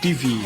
TV.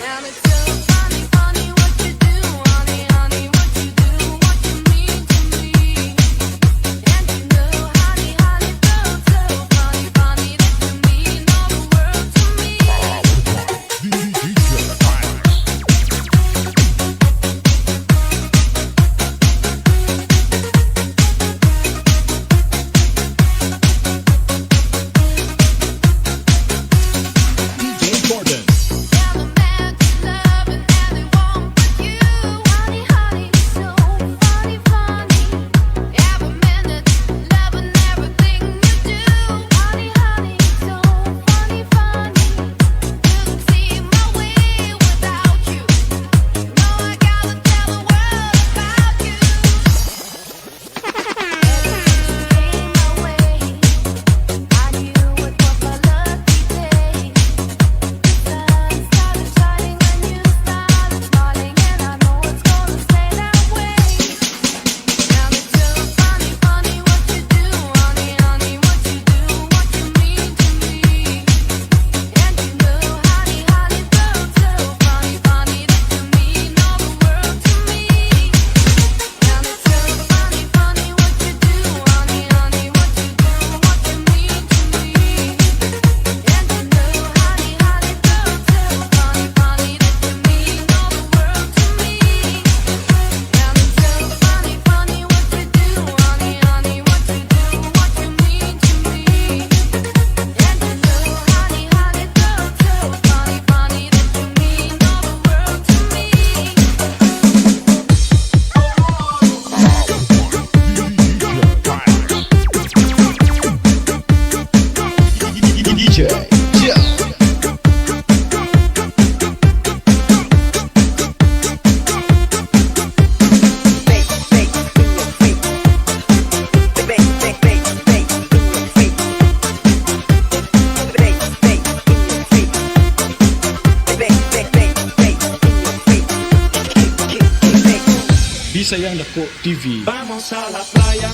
Bisayang Dako TV. Vamos a la playa,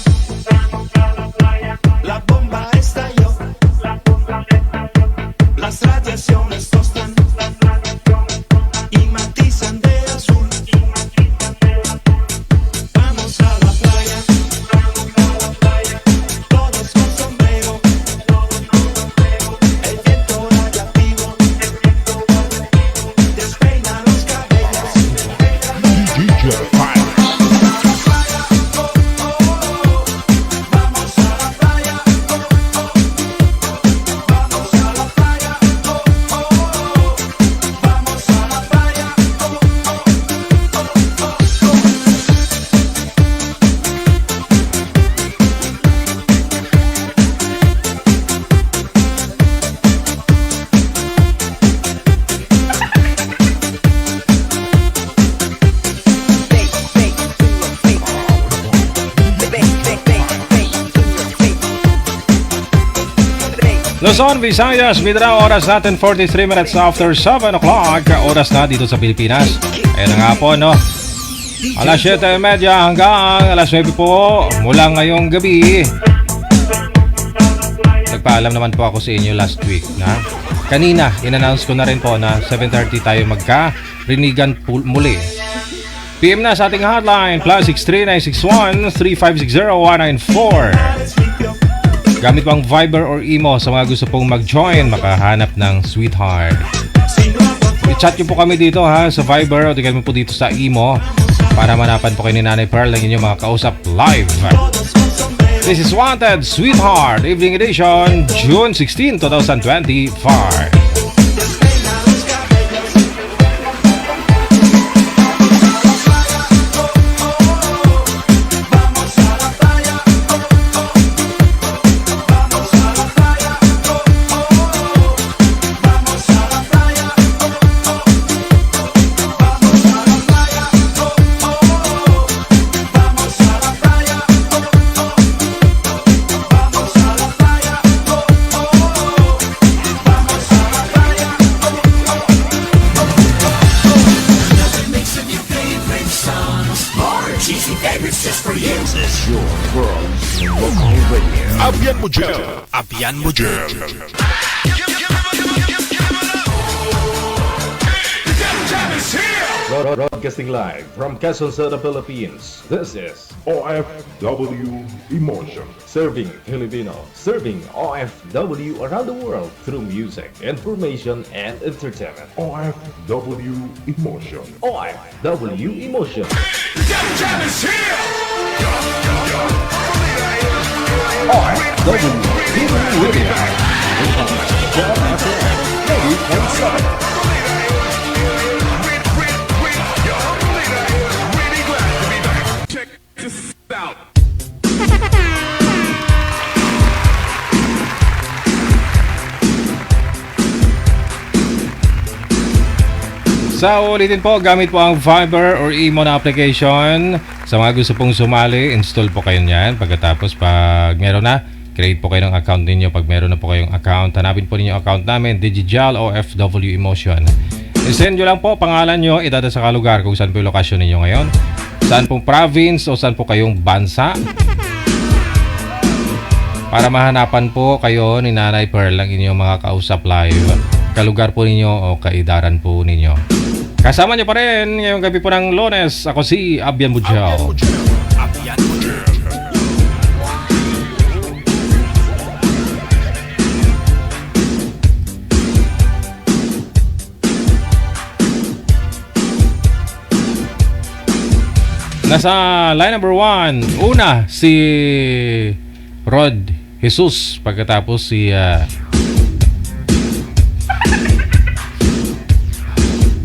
la bomba estalló, las radiaciones tostan y matizan de azul. Vamos a la playa, todos con sombrero, el viento radiactivo despeina los cabellos. Luzon, Visayas, Mindanao, oras natin 43 minutes after 7 o'clock. Oras na dito sa Pilipinas. Ayan na nga po, no? Alas 7:30 hanggang alas 9 po mula ngayong gabi. Nagpaalam naman po ako sa inyo last week na kanina, in-announce ko na rin po na 7:30 tayo magka-rinigan muli. PM na sa ating hotline, +63961-3560-194. Gamit pang Viber or Imo sa mga gusto pong mag-join, makahanap ng Sweetheart. I-chat nyo po kami dito ha sa Viber o tingnan mo po dito sa Imo para manapan po kayo ni Nanay Pearl ng inyong mga kausap live. This is Wanted Sweetheart Evening Edition, June 16, 2025. Abian mo dyan. Broadcasting live from Quezon City, Philippines. This is OFW Emotion. Serving Filipino, serving OFW around the world through music, information, and entertainment. OFW Emotion. OFW Emotion. Sa ulitin po, gamit po ang Viber or Imo na application. Sa mga gusto pong sumali, install po kayo niyan. Pagkatapos, pag meron na, create po kayo ng account ninyo. Pag meron na po kayong account, hanapin po ninyo account namin, Digijal OFW Emotion. I-send nyo lang po pangalan nyo, idada sa kalugar kung saan po yung lokasyon ninyo ngayon. Saan pong province o saan po kayong bansa. Para mahanapan po kayo ni Nanay Pearl ang inyong mga kausap live. Kalugar po ninyo o kaidaran po ninyo. Kasama nyo pa rin ngayong gabi po ng Lunes. Ako si Abian Bujao. Nasa line number 1, una si Rod Jesus. Pagkatapos si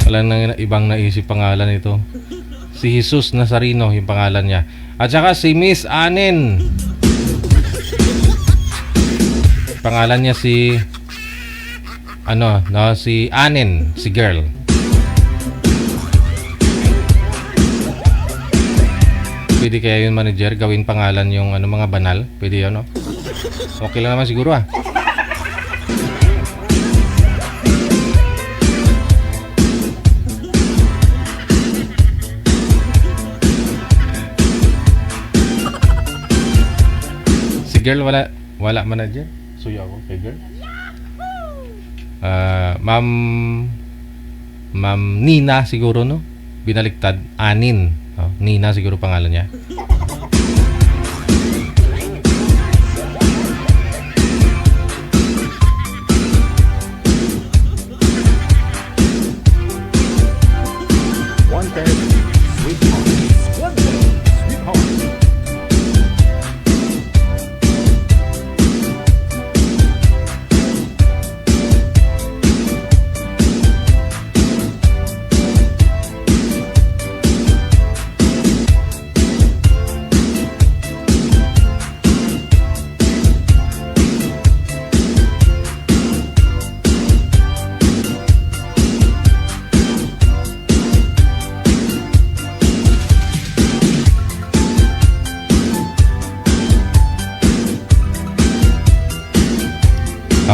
wala nang ibang naisip pangalan ito. Si Jesus Nazarino yung pangalan niya. At saka si Miss Anin. Pangalan niya si si Anin, si girl. Pwede kaya yung manager gawin pangalan yung mga banal? Pwede yun, no? Okay lang naman siguro, ah. Girl, wala manager. Suyo ako kay girl. Ma'am Nina siguro, no? Binaliktad, Anin. Oh, Nina siguro pangalan niya.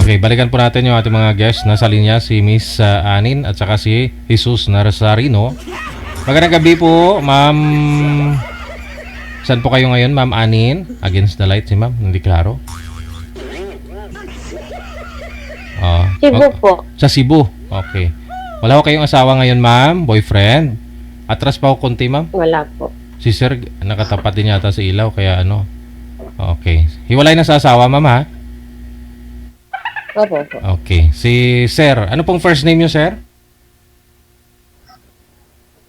Okay, balikan po natin yung ating mga guests. Nasa linya si Miss Anin at saka si Jesus Nazarino. Magandang gabi po, ma'am. Saan po kayo ngayon, ma'am Anin? Against the light si ma'am, hindi klaro. Cebu po. Sa Cebu, okay. Wala ko kayong asawa ngayon, ma'am? Boyfriend? Atras pa ako konti, ma'am? Wala po. Si sir, nakatapat din yata sa ilaw, kaya ano. Okay. Hiwalay na sa asawa, ma'am, ha? Opo po. Okay. Si sir, ano pong first name niyo, sir?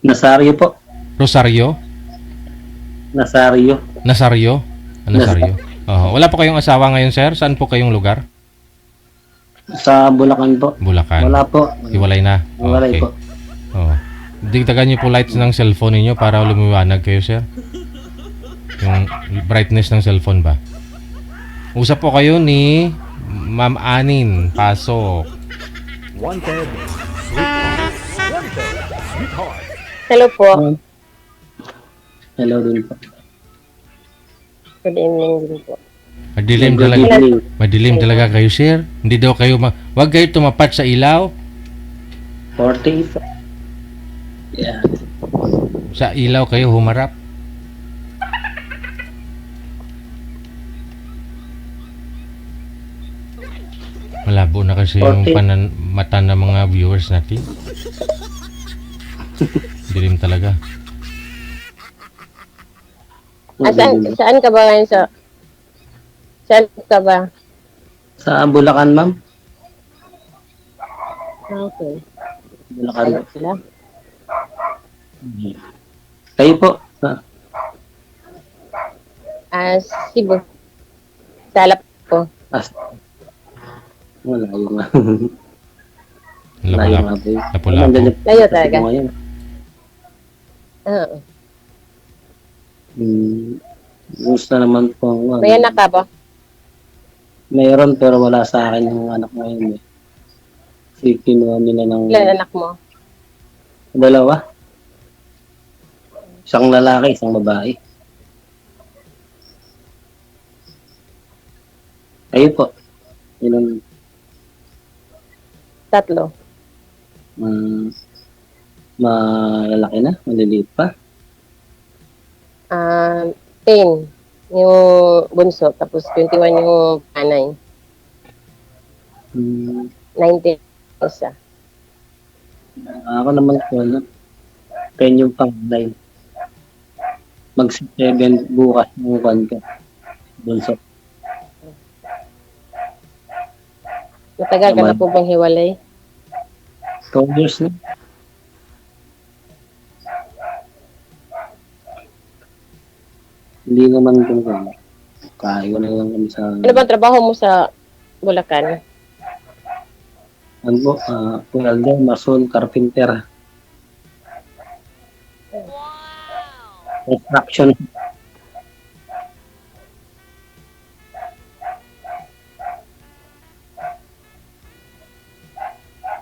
Nasario po. Rosario? Nasario. Nasario? Nasario. Wala po kayong asawa ngayon, sir? Saan po kayong lugar? Sa Bulacan po. Bulacan. Wala po. Hiwalay na? Hiwalay po. Digdagan niyo po lights ng cellphone niyo para lumiwanag kayo, sir. Yung brightness ng cellphone ba? Usap po kayo ni Ma'am Anin. Pasok. Wanted, sweetheart. Wanted, sweetheart. Hello po. Hello din po. Good evening din po. Madilim Good talaga. evening. Madilim talaga kayo, sir. Hindi daw kayo wag kayo tumapat sa ilaw. 40 po. Yeah. Sa ilaw kayo humarap. Malabo na kasi yung Okay. mata ng mga viewers natin. Dilim talaga. Saan ka ba ngayon saan ka ba? Sa Bulacan, ma'am. Okay. Bulacan. Ano sila? Kayo po. Ah, Cebu. Salap ko. as, wala yung Lapu-lapu. Lapu-lapu. Layo talaga. Ngayon. Oo. Gusto naman po. May anak ka ba? Mayroon pero wala sa akin yung anak ngayon. Si kinuha nila ng Ilan anak mo? dalawa. Isang lalaki, isang babae. Kayo po. Ilan? Tatlo. Malalaki na? Maliliit pa? 10. Yung bunso. Tapos 21 yung panay. Hmm, 19 isa. ako naman po, 10 yung pangalay. Mag-7 bukas yung kan ko. Bunso. Matagal ka na po bang hiwalay? 2 years na. Hindi naman kung kaya na lang kami sa Ano bang trabaho mo sa Bulacan? ano po, welder, mason, carpenter. Construction.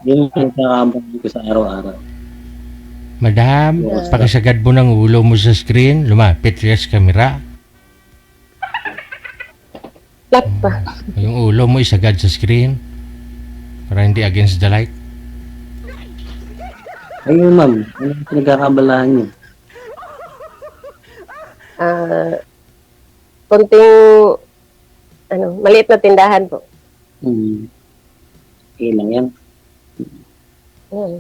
Yun yung pinagkakambang ko sa araw-araw. Madam, Yes. pakisagad mo ng ulo mo sa screen. Lumapit ka sa camera. Flat pa. Yung ulo mo isagad sa screen. Para hindi against the light. Ayun ma'am, ano yung pinagkakabalahan niyo? Konting maliit na tindahan po. Okay lang yan. Yan.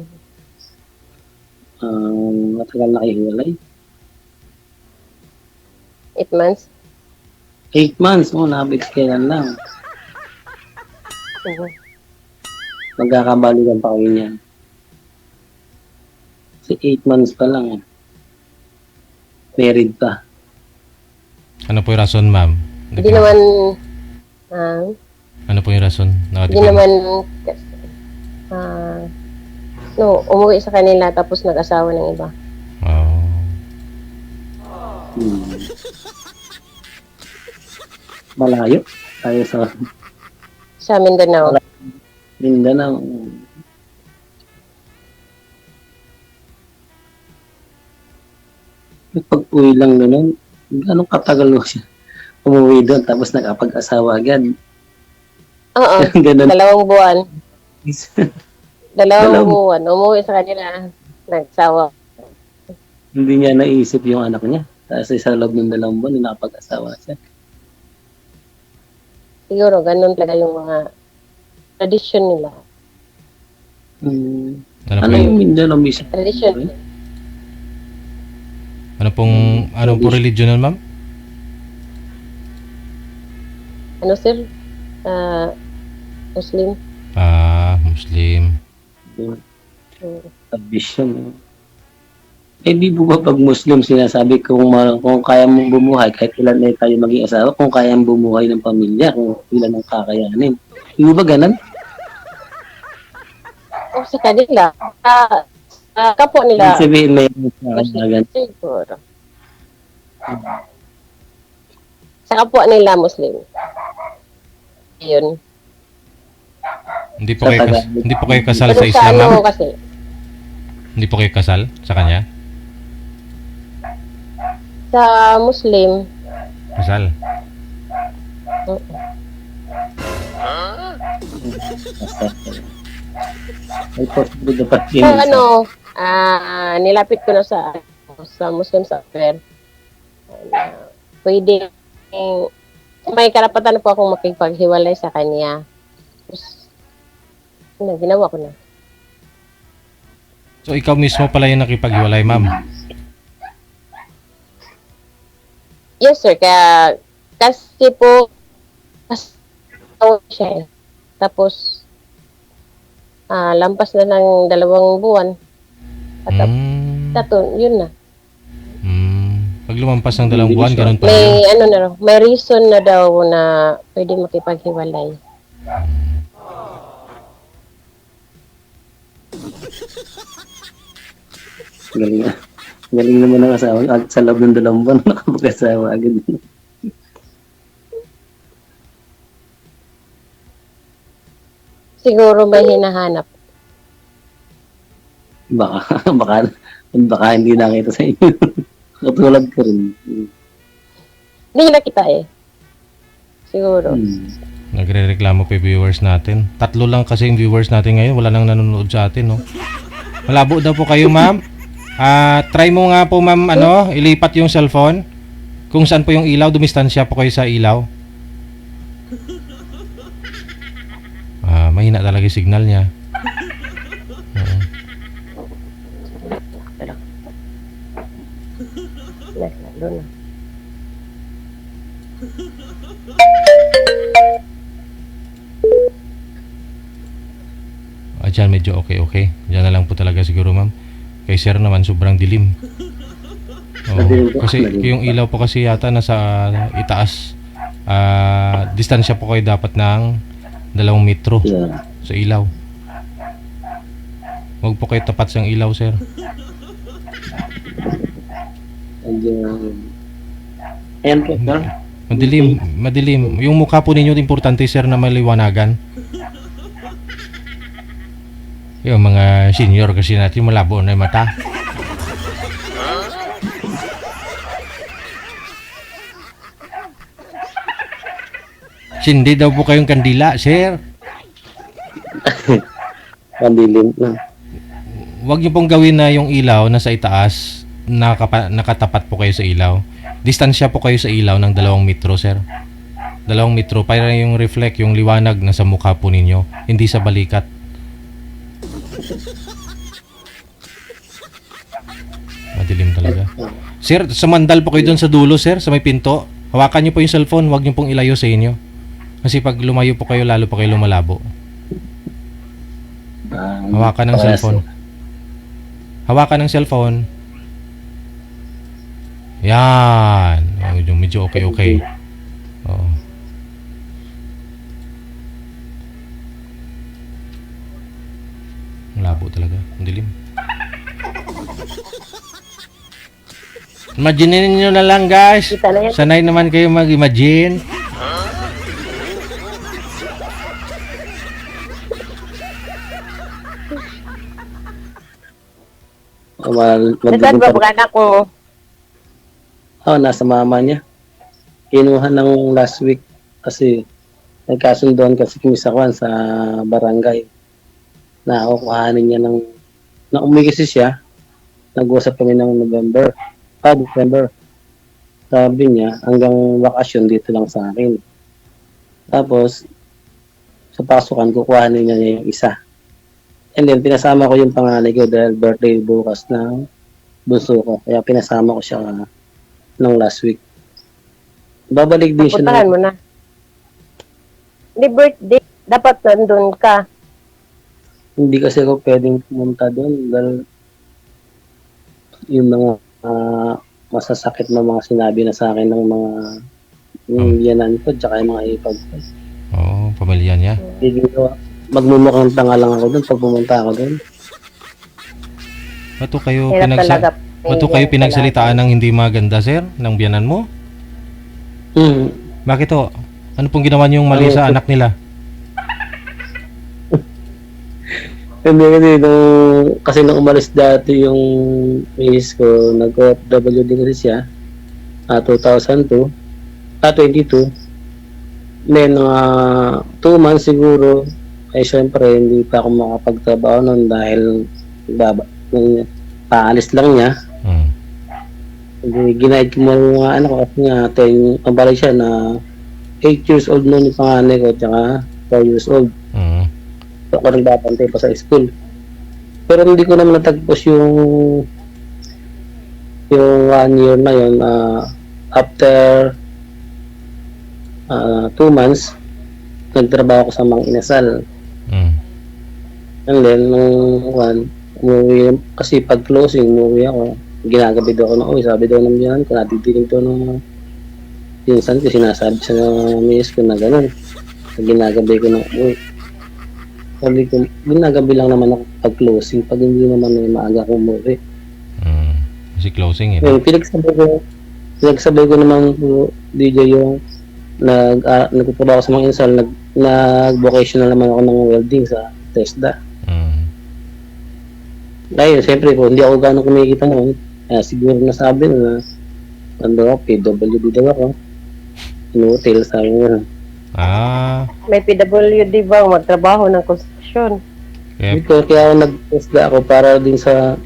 Matagal na kayo hiwalay. 8 months. 8 months, nabit kailan lang. Oo. Magkakabalikan pa kayo niyan. Kasi 8 months pa lang. Married pa. Ano po yung rason, ma'am? Hindi naman Ano po yung rason? hindi naman umuwi sa kanila tapos nag-asawa ng iba. Oh. Malayo. Tayo sa Sa Mindanao. Mindanao. Pag-uwi lang nun, anong katagal mo siya? Umuwi doon, tapos nakapag-asawa agad. Oo. Ganun. 2 buwan. 2 Dalawang- buwan. Umuwi sa kanila. Nagsawa. Hindi niya naisip yung anak niya. Kasi sa loob ng 2 buwan, nakapag-asawa siya. Siguro, ganun talaga yung mga tradisyon nila. Ano po Ano yung, yung Mindanao mission? Tradisyon. anong po religion nun, ma'am? Ano, sir? Muslim. Muslim. Tradition. Eh di po ba pag Muslim sinasabi kung kaya mong bumuhay, kahit ilan na tayo maging asawa, kung kaya mong bumuhay ng pamilya, kung ilan ang kakayanin. Di ba ganun? O sa kanila. Kapwa nila. Ibig sabihin may kakayanan. Siguro. Sa kapwa nila Muslim. Yun. Hindi po kayo kasal sa Pero sa Islam, ma'am? ano kasi, Hindi po kayo kasal sa kanya? sa Muslim, Kasal. Ay po, dapat yun. so ano, nilapit ko na sa Muslim software. Pwede, may karapatan po akong makipaghiwalay sa kanya. Tapos, ginawa ko na. So ikaw mismo pala yung nakipaghiwalay, ma'am. Yes, sir. Kaya, kasi po, siya eh. Tapos, lampas na ng 2 buwan. At yun na. Pag lumampas ng 2 buwan, ganun pa May, yun. may reason na daw na pwede makipaghiwalay. Galing na. Galing naman ang asawa. At sa loob ng 2 buwan, nakapag-asawa agad. Siguro may hinahanap. Baka hindi nakita sa inyo. Katulad ko rin. Hindi nakita eh. Siguro. Nagre-reklamo pa yung viewers natin. 3 lang kasi yung viewers natin ngayon. Wala nang nanonood sa atin, no? Malabo daw po kayo, ma'am. Try mo nga po, ma'am, ilipat yung cellphone. Kung saan po yung ilaw, dumistansya po kayo sa ilaw. Mahina talaga yung signal niya. Lalo na. Dyan medyo okay. Dyan na lang po talaga siguro, ma'am. Kay sir naman sobrang dilim. Kasi yung ilaw po kasi yata nasa itaas. Distansya po kayo dapat ng 2 metro Yeah. sa ilaw. Huwag po kayo tapat sa ilaw, sir. Ayan po, sir. Madilim. Yung mukha po ninyo importante, sir, na maliwanagan. Yung mga senior kasi natin malabo na yung mata. Hindi daw po kayong kandila, sir. Pandilim na. Huwag niyo pong gawin na yung ilaw nasa itaas, nakatapat po kayo sa ilaw. Distansya po kayo sa ilaw ng 2 metro, sir. 2 metro para yung reflect, yung liwanag nasa mukha po ninyo, hindi sa balikat. Madilim talaga. Sir, sumandal po kayo doon sa dulo, sir, sa may pinto. Hawakan niyo po yung cellphone, huwag niyo pong ilayo sa inyo. Kasi pag lumayo po kayo, lalo pa kayo lumalabo. Hawakan ng cellphone. Hawakan ng cellphone. Yan. Medyo okay. Oo. Malabo talaga. Ang dilim. Imagine niyo na lang, guys. Kita na yan. Sanay naman kayo mag-imagine. Nasaan ba mga anak ko? Nasa mama niya. Kinuha ng last week kasi nagkasundoan kasi kami sa barangay na kukuhanin niya na umuwi kasi siya. Nag-usap kami ng December. Sabi niya, hanggang bakasyon dito lang sa akin. Tapos, sa pasukan, kukuhanin niya yung isa. And then, pinasama ko yung panganay ko dahil birthday bukas ng bunso ko. Kaya pinasama ko siya ng last week. Babalik din siya. Puntahan mo na. Hindi birthday. Dapat nandun ka. Hindi kasi ako pwedeng pumunta doon dahil yung mga masasakit na mga sinabi na sa akin ng mga yanan ko tsaka yung mga ipag ko. Oo, pamilya niya. Hindi ko magmumukhang tanga lang ako doon pag pumunta ako doon. Bato kayo pinagsalitaan ng hindi maganda, sir, ng biyanan mo? Bakit to? Ano pong ginawa niyong mali sa anak nila? Hindi kasi nung umalis dati yung miss ko, nag-OFW din kasi siya 2002 22. Then 2 months siguro ay syempre hindi pa ako makapagtrabaho noon dahil paalis lang niya. Ginaid ko mo mga anak ko kasi nga pabalik siya na 8 years old noon yung panganay ko tsaka 4 years old. So ako nagbabantay pa sa school. Pero hindi ko naman natagpos yung 1 year na yun. After 2 months, nagtrabaho ko sa Mang Inasal. Mm. And then, umuwi, kasi pag closing, umuwi ako. Ginagabi daw ako na, sabi daw ng biyahan ko, natitigil daw ng pinsan ko, sinasabi sa miss ko na gano'n. Ginagabi ko na, sabi ko, ginagabi lang naman ako pag closing, pag hindi naman may maaga akong umuwi. Mm. Kasi closing eh. Yung pinagsabay ko naman DJ yung nagtatrabaho sa mga insal, nag-vocational naman ako ng welding sa TESDA. Mm. Dahil siyempre po, hindi ako gano'ng kumikita noon. Siguro nasabi na ako, PWD daw ako. In-hotel, sabi nga. May PWD ba magtrabaho ng construction? Kaya ako nag-TESDA ako para din sa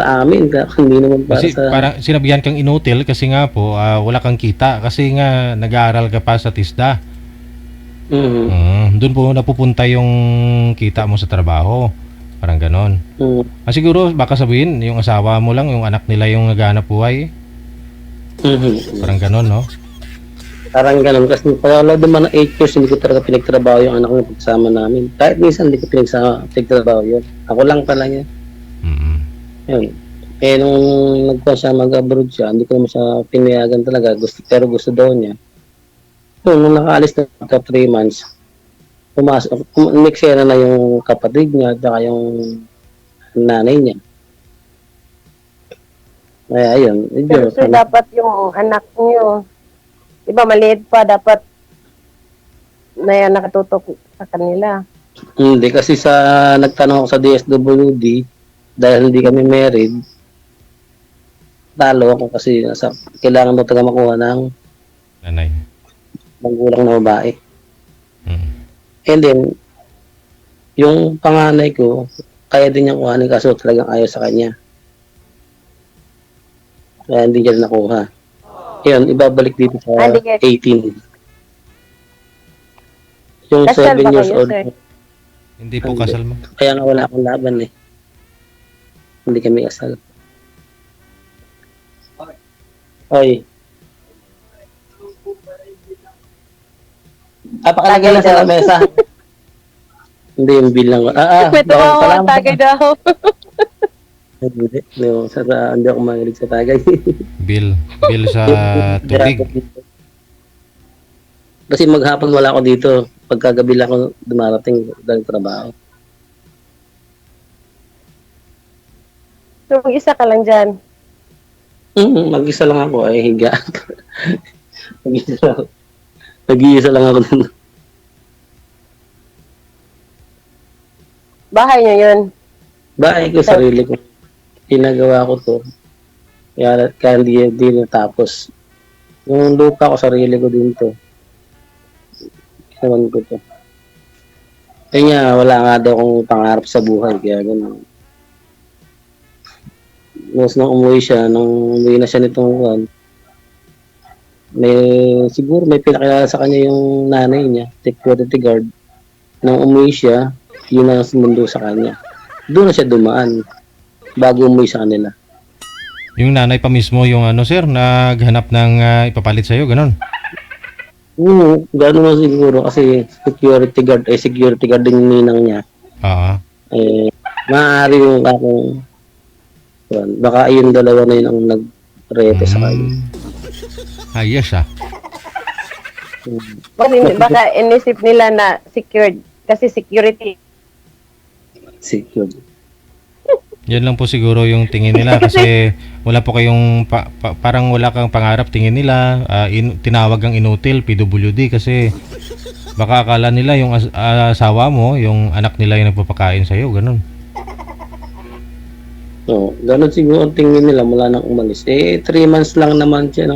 amin. Hindi naman para Kasi sa... parang sinabihan kang inutil kasi nga po wala kang kita kasi nga nag-aaral ka pa sa TISDA. Doon po napupunta yung kita mo sa trabaho. Parang ganon. Siguro baka sabihin yung asawa mo lang, yung anak nila yung naghahanap buhay. Parang ganon, no? Parang ganon. Kasi pala naman ng 8 years, hindi ko talaga pinagtrabaho yung anak ko pagsama namin. Kahit minsan hindi ko pinagtrabaho yun. Ako lang pala yun. Yun. Eh nung nagpa siya mag-abroad siya, hindi ko naman siya pinayagan talaga. Pero gusto daw niya. So, nung nakaalis na after 3 months, next year na yung kapatid niya at saka yung nanay niya. Kaya ayun. Pero sir, dapat yung anak niyo, diba maliit pa, dapat na yan nakatutok sa kanila. Hindi, kasi nagtanong ako sa DSWD, dahil hindi kami married, talo ako kasi kailangan mo talaga makuha ng Nanay. magulang na babae. Mm. And then, yung panganay ko, kaya din niyang kuhanin kaso talagang ayaw sa kanya. Kaya hindi niya nakuha. Yun, ibabalik dito sa 18. Yung Kasal 7 ba years kayo, old. sir? Hindi po kasal mo. Kaya nga wala akong laban eh. Hindi kami kasal. Oy. Pakalagay lang sa lamesa. Hindi yung bill lang. May tumawa ang tagay daw. Hindi. Hindi ako mahilig sa tagay. Bill sa tubig. Kasi maghapon wala ako dito. Pagkagabi lang ako dumarating dahil trabaho. So, isa ka lang dyan. Mag-isa lang ako. Ay, higa. Mag-iisa lang ako dun. Bahay niyo yun. Bahay ko, sarili ko. Ginagawa ko to. Kaya hindi natapos. Yung lupa ko, sarili ko din to. Ginawan ko to. Kaya nga, wala nga daw akong pangarap sa buhay. Kaya gano'n. Nung umuwi na siya nitong buwan, siguro may pinakilala sa kanya yung nanay niya, security guard. Nung umuwi siya, yun ang mundo sa kanya. Doon na siya dumaan bago umuwi sa kanila. Yung nanay pa mismo yung sir, naghanap ng ipapalit sa'yo, ganon? Gano'n mo siguro kasi security guard din yung ninang niya. Maaari yung akong baka ayun dalawa na yun ang nag-reto sa kanya. Ayos Baka inisip nila na secured. Kasi security. Secured. Yan lang po siguro yung tingin nila kasi wala po kayong parang wala kang pangarap tingin nila. Tinawag ang inutil PWD kasi baka akala nila yung asawa mo, yung anak nila yung nagpapakain sa'yo, ganun. So, ganun siguro ang tingin nila mula nang umalis. 3 months lang naman siya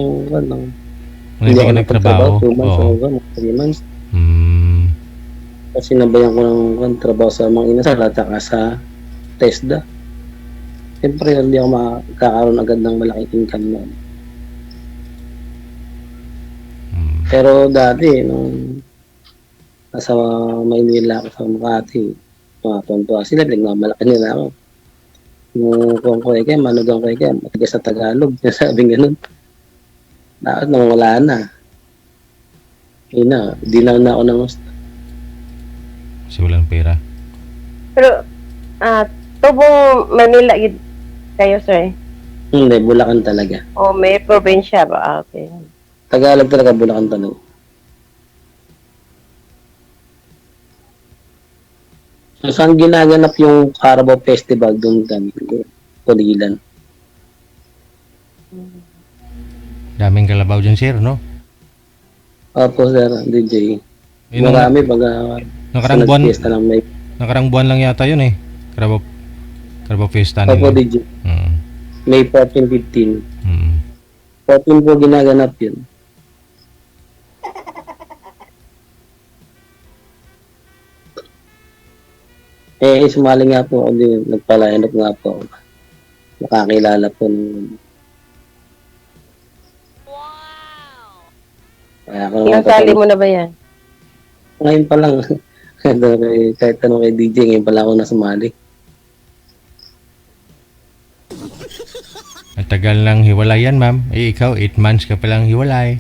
Hindi ka nagtrabaho. 2 months o 3 months. Kasi nabayan ko ng trabaho sa mga inasal at saka sa TESDA. Siyempre, hindi ako makakaroon agad ng malaking income noon. Pero dati, nung nasa Maynila ako sa Makati, Tuwan-tuwa sila, nagmamalaki nila ako. Yung kung ko ikaw, manugang ko ikaw, matigas sa Tagalog. Sabing ganun. Bakit nang wala na? Yun na, di lang na ako ng gusto. Kasi walang pera. Pero, tubong Manila yun kayo, sir? Hindi, Bulacan talaga. O may probinsya ba? Okay. Tagalog talaga, Bulacan talaga. So, saan ginaganap yung Carabao Festival doon kami? Kulilan. Daming kalabaw dyan, sir, no? Opo, sir, DJ. Yun ang- Marami pag Nakarang buwan, fiesta lang may. nakarang buwan lang yata yun eh. Carabao Fiesta Opo, nila. DJ. Mm. May 14, 15. Mm. 14 po ginaganap yun. Sumali nga po ako din. Nagpalayan nga po ako. Nakakilala po ng... Kaya ako Nasali mo na ba yan? Ngayon pa lang. Kahit tanong kay DJ, ngayon pa lang ako nasumali. Ang tagal lang hiwalay yan, ma'am. Eh, ikaw, 8 months ka palang hiwalay.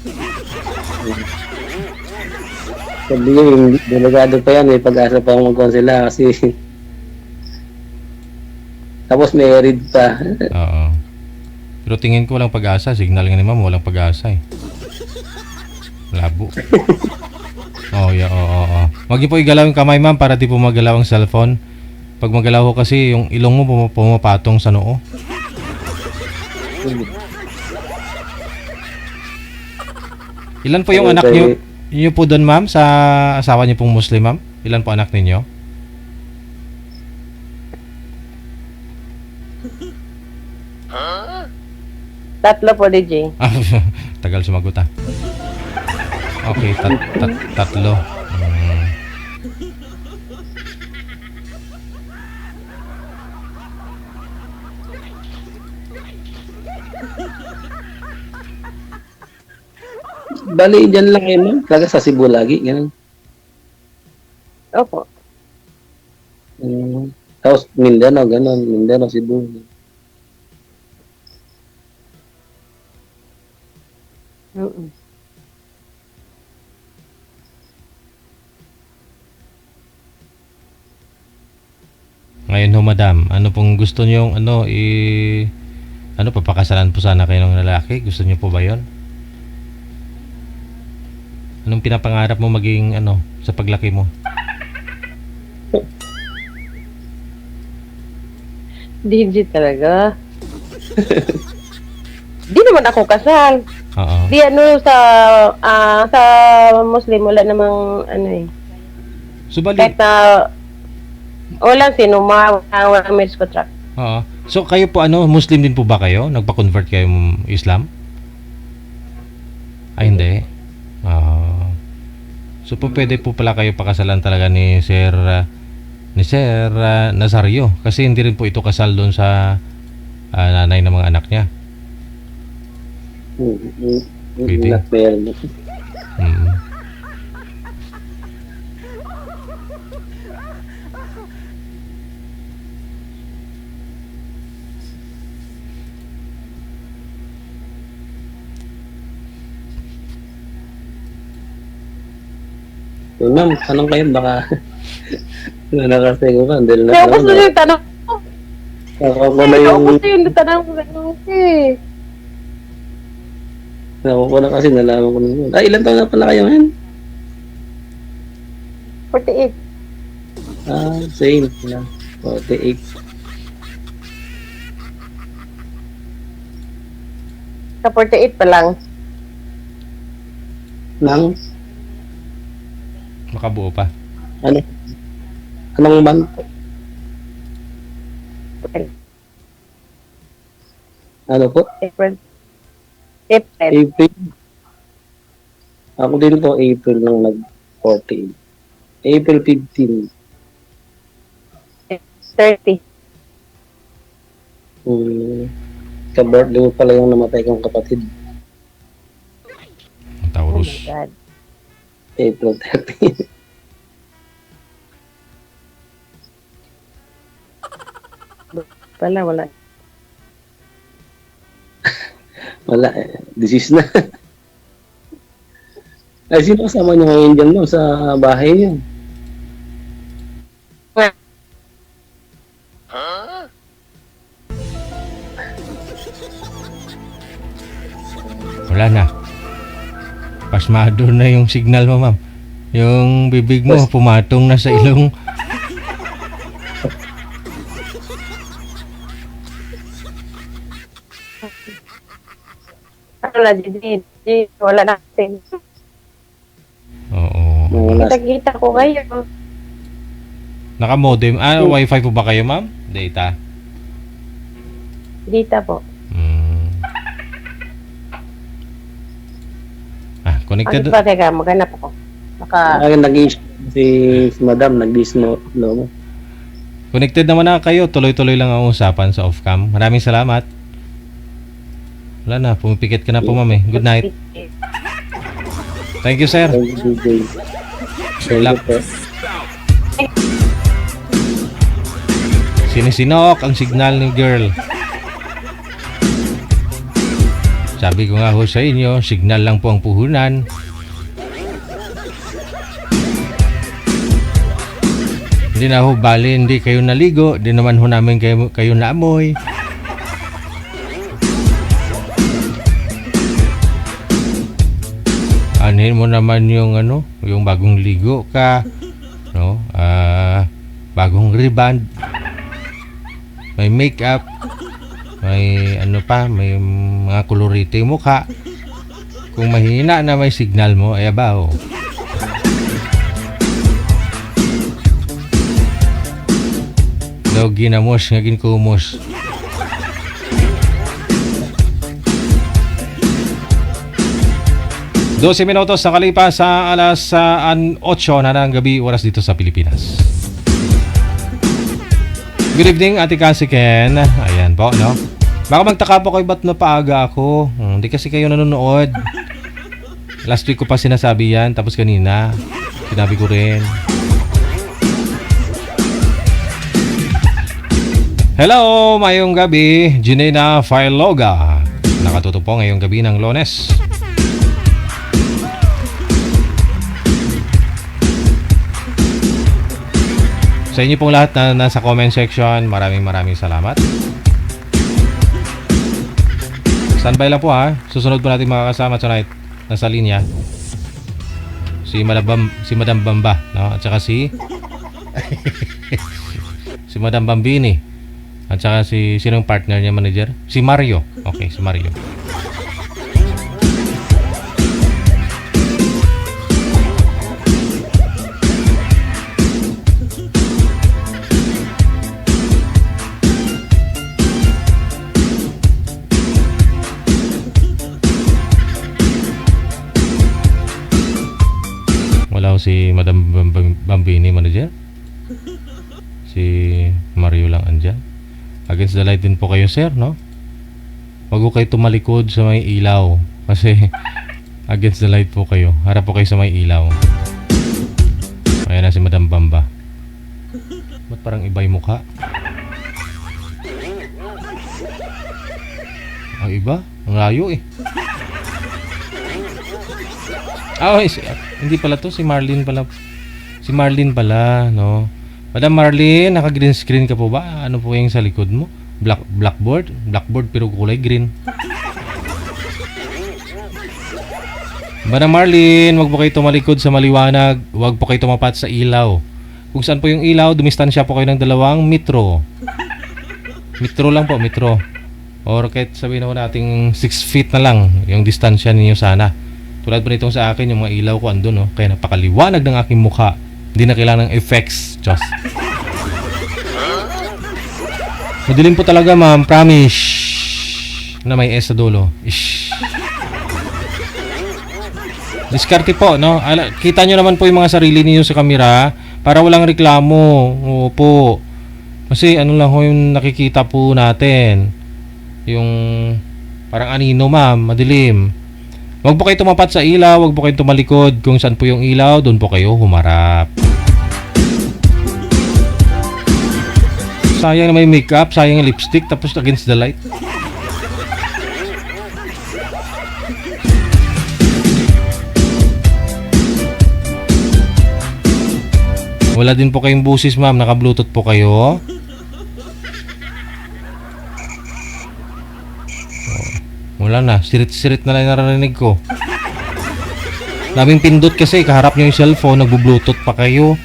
Sabi niya, yung delegado pa yan, may pag-asa pa akong magkonsela kasi tapos married pa. Oo. Pero tingin ko walang pag-asa. Signal nga ni ma'am, walang pag-asa eh. Labo. Oh, yeah, oo. Wag niyo po igalaw yung kamay, ma'am, para di po magalaw ang cellphone. Pag magalaw ko kasi, yung ilong mo pumapatong sa noo. Ilan po yung anak niyo? Niyo po doon, ma'am, sa asawa niyo pong Muslim, ma'am? Ilan po anak ninyo? Tatlo po, DJ. Tagal sumagot ah. Okay, tatlo. Mm. Bali, dyan lang kayo, ma'am. Talaga sa Cebu lagi, ganun. Opo. Tapos Mindanao, ganun. Mindanao, Cebu. Mm-mm. Ngayon ho, madam, ano pong gusto niyo papakasalan po sana kayo ng lalaki? Gusto niyo po ba 'yon? Anong pinapangarap mo maging sa paglaki mo? DJ talaga. Di naman ako kasal. Oo. Di sa Muslim wala namang So bali, kahit na walang walang marriage contract. oo. So kayo po Muslim din po ba kayo? Nagpa-convert kayo Islam? Ay hindi. So po pwede po pala kayo pakasalan talaga ni Sir Nazario kasi hindi rin po ito kasal doon sa nanay ng mga anak niya. Pwede. Not meron. Mm. Ma'am, tanong kayo, baka nakasego ka. Dahil Kaya gusto yung tanong ko. Ako na Kaya yung... gusto yung tanong ko. Ako ko na kasi nalaman ko naman. Ilan taon na pala kayo ngayon? 48. Same. 48. Sa 48 pa lang. Nang? Makabuo pa. Ano? Anong month? Ano po? April. April. Ako din po, April nung nag-14. April 15. 30. Ka-birthday mo pala yung namatay kong kapatid. Ang Oh my Taurus. God. April 30. pala, wala. Wala, disease na. Ay, sino kasama niyo ngayon dyan no, sa bahay niyo? Wala na. Pasmado na yung signal mo, ma'am. Yung bibig mo pumatong na sa ilong. Ano na, wala natin. Oo. Wala. Kita-kita ko kayo. Naka-modem. Wi-Fi po ba kayo, ma'am? Data? Dita po. Connected. Ano ba, teka, maghanap ako. Ay, si Madam, nag-disno. No? Connected naman na kayo. Tuloy-tuloy lang ang usapan sa off-cam. Maraming salamat. Wala na. Pumipikit ka na po, ma'am. Good night. Thank you, sir. Good luck. Sinisinok ang signal ni girl. Sabi ko nga ho sa inyo, signal lang po ang puhunan. Hindi na ho bali, hindi kayo naligo. Di naman ho namin kayo naamoy. Anhin mo naman yung yung bagong ligo ka, no? Bagong reband. May makeup. May may mga kolorito yung mukha. Kung mahina na may signal mo, ay abaho. Daw ginamos nga ginkumos. Dose minutos na kalipas sa alas 8 na ng gabi oras dito sa Pilipinas. Good evening, Ate Cassie Ken. Ayan po, no? Baka magtaka po kayo ba't napaaga ako. Hindi kasi kayo nanonood. Last week ko pa sinasabi yan, tapos kanina sinabi ko rin. Hello, mayong gabi, Ginena Filoga. Nakatuto po ngayong gabi ng Lunes. Sa inyo pong lahat na nasa comment section, maraming salamat. Standby lang po ha. Susunod po natin mga kasama tonight. Nasa linya. Si Madam Bamba, no? At saka si Madam Bambini. At saka sinong partner niya, manager? Si Mario. Okay, si Mario. Si Madam Bambini, manager. Si Mario lang andyan. Against the light din po kayo, sir, no? Wag po kayo tumalikod sa may ilaw. Kasi against the light po kayo. Harap po kayo sa may ilaw. Ayan na si Madam Bamba. Ba't parang iba yung mukha? Iba? Ang layo eh. Hindi pala to, si Marlene pala. Si Marlene pala, no? Madam Marlene, naka-green screen ka po ba? Ano po yung sa likod mo? Blackboard? Blackboard pero kulay green. Madam Marlene, wag po kayo tumalikod sa maliwanag. Wag po kayo tumapat sa ilaw. Kung saan po yung ilaw, dumistansya po kayo ng 2 metro. Metro lang po, metro. Or kahit sabihin na natin 6 feet na lang yung distansya ninyo sana. Tulad po nitong sa akin, yung mga ilaw ko andun, no? Kaya napakaliwanag ng aking mukha. Hindi na kailangan ng effects. Diyos. Madilim po talaga, ma'am. Promise. Na may S sa dulo. Ish. Diskarte po, no? Kita nyo naman po yung mga sarili niyo sa kamera para walang reklamo. Opo. Kasi ano lang ho yung nakikita po natin. Yung parang anino, ma'am. Madilim. Huwag po kayo tumapat sa ilaw, huwag po kayo tumalikod. Kung saan po yung ilaw, doon po kayo humarap. Sayang na may makeup, sayang yung lipstick, tapos against the light. Wala din po kayong busis, ma'am. Naka-bluetooth po kayo. Wala na. Sirit-sirit na lang narinig ko. Daming pindot kasi. Kaharap nyo yung cellphone. Nagbo-bluetooth pa kayo.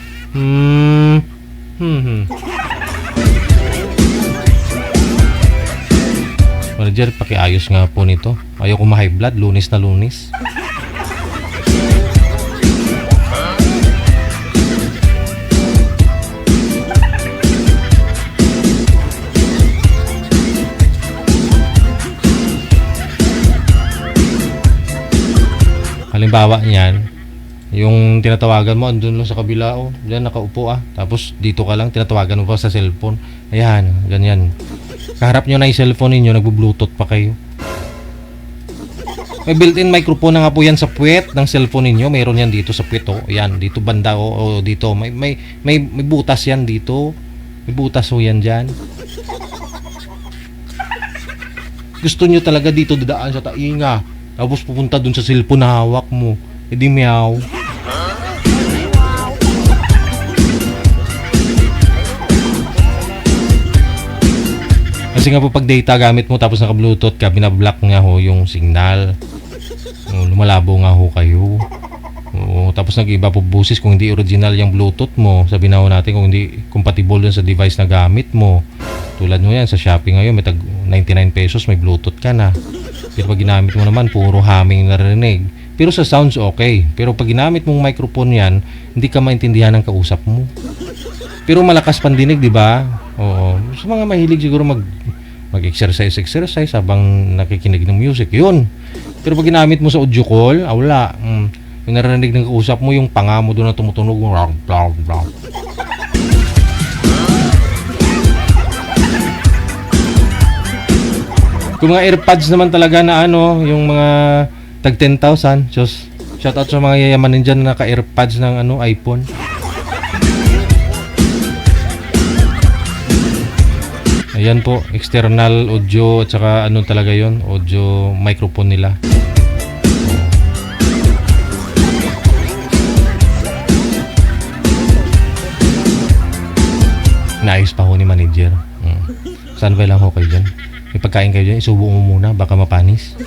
Manager, pakiayos nga po nito. Ayaw ko ma-high blood. Lunis na lunis. Halimbawa niyan, yung tinatawagan mo andun lang sa kabila, oh, diyan nakaupo tapos dito ka lang, tinatawagan mo pa sa cellphone. Ayan, ganyan. Kaharap nyo na yung cellphone ninyo, nagbo-bluetooth pa kayo. May built-in microphone na nga po yan sa puwet ng cellphone ninyo. Mayroon yan dito sa puwet, oh. Ayan, dito banda, oh, dito. May butas yan dito. May butas, oh, yan dyan. Gusto nyo talaga dito dadaan sa tainga. Tapos pupunta dun sa cellphone na hawak mo. E di meow. Kasi nga po pag data gamit mo tapos naka-bluetooth ka, binablock nga ho yung signal. Lumalabo nga ho kayo. Tapos nag-iba po busis kung hindi original yung bluetooth mo. Sabi na ho natin kung hindi compatible dun sa device na gamit mo. Tulad mo yan sa Shopee ngayon, may tag 99 pesos, may bluetooth ka na. Pero pag ginamit mo naman, puro humming narinig. Pero sa sounds okay. Pero pag ginamit mong microphone yan, hindi ka maintindihan ng kausap mo. Pero malakas pandinig, di ba? Oo. Sa mga mahilig siguro mag-exercise habang nakikinig ng music. Yun. Pero pag ginamit mo sa audio call, wala. Yung narinig ng kausap mo, yung panga mo doon na tumutunog. Kung mga AirPods naman talaga na yung mga tag 10,000, just shout out sa mga yayamanin dyan na naka-AirPods ng iPhone. Ayan po, external audio at saka talaga yon, audio microphone nila. Naayos pa ho ni manager. Saan ba lang ho kayo dyan? May pagkain kayo dyan, isubo mo muna, baka mapanis.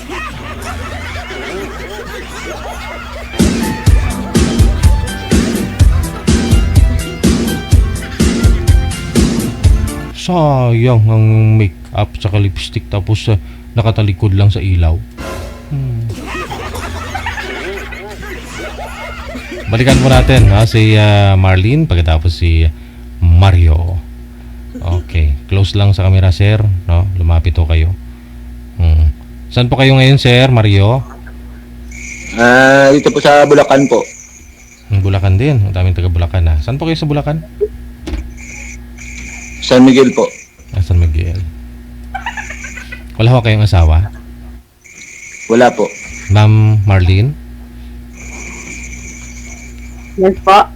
Sayang ang make-up sa lipstick tapos nakatalikod lang sa ilaw. Balikan po natin si Marlene pagkatapos si Mario. Okay, close lang sa camera, sir, no? Lumapit ho kayo. Saan po kayo ngayon, sir, Mario? Dito po sa Bulacan po. Bulacan din. Ang daming taga Bulacan na. Saan po kayo sa Bulacan? San Miguel po. San Miguel. Wala ho kayong asawa? Wala po. Ma'am Marlene? Yes po.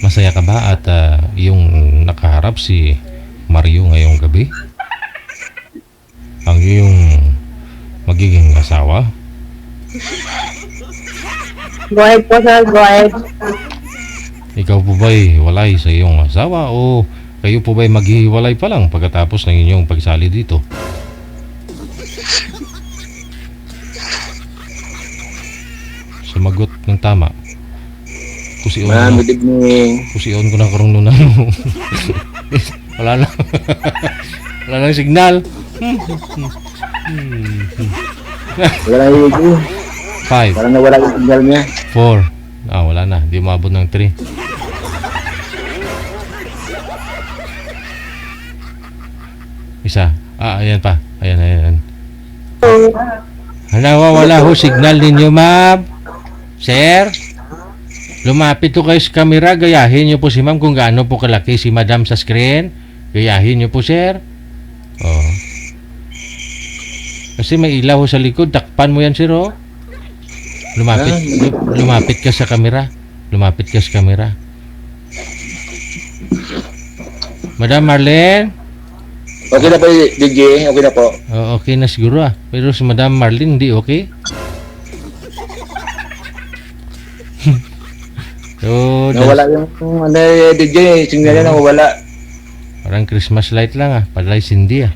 Masaya ka ba at yung nakaharap si Mario ngayong gabi? Ang iyong magiging asawa? Go ahead po, sir. Go ahead. Ikaw po ba'y walay sa iyong asawa o kayo po ba'y maghihiwalay pa lang pagkatapos ng inyong pagsali dito? Sumagot ng tama. Good evening. Kusiyon ko na karong nunan mo. Wala na. Wala nang signal. Wala na yung 5, parang nawala yung signal niya. 4. Wala na. Di umabot ng 3. Isa. Ayan pa. Ayan. Nawawala ho signal ninyo, ma'am. Sir? Lumapit to kayo sa camera, gayahin nyo po si ma'am kung gaano po kalaki si madam sa screen. Gayahin nyo po, sir. Kasi may ilaw sa likod, takpan mo yan, sir, oh. Lumapit ka sa camera. Lumapit ka sa camera. Madam Marlene? Okay na po, DJ. Okay na po. Okay na siguro ah. Pero si Madam Marlene hindi okay? So, Nawala yung DJ. Signal na nawala. parang Christmas light lang ah. Palay Cindy ah.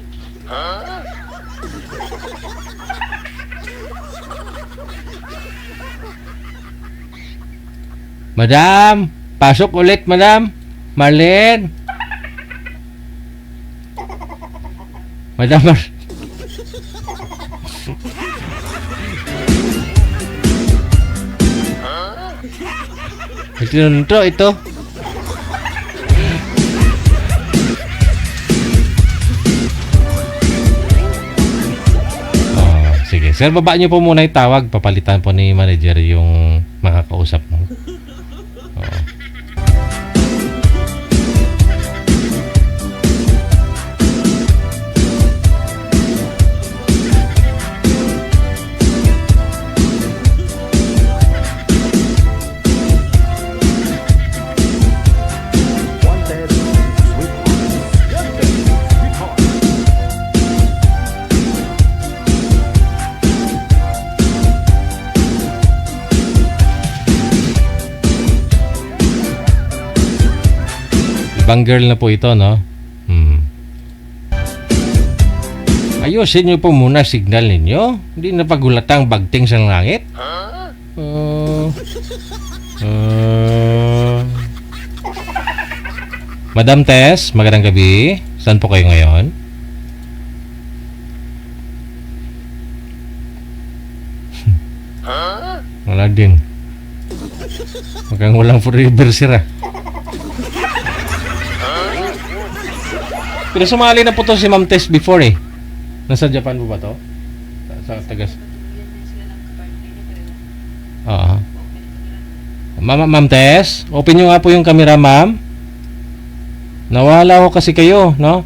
Madam! Pasok ulit, Madam! Marlene! Madam ito. Sige. Sir, baba niyo po muna yung tawag. Papalitan po ni manager yung makakausap mo. Oo. Ibang girl na po ito, no? Ayusin niyo po muna signal ninyo. Hindi na pagulatang bagting sa langit. Madam Tess, magandang gabi. Saan po kayo ngayon? Wala din. Mukhang walang forever sir ah. Pero sumali na po to si Ma'am Tess before eh. Nasa Japan po ba to? Sa tagas. Oo. Ma'am Tess, open nyo nga po yung camera, ma'am. Nawala ko kasi kayo, no?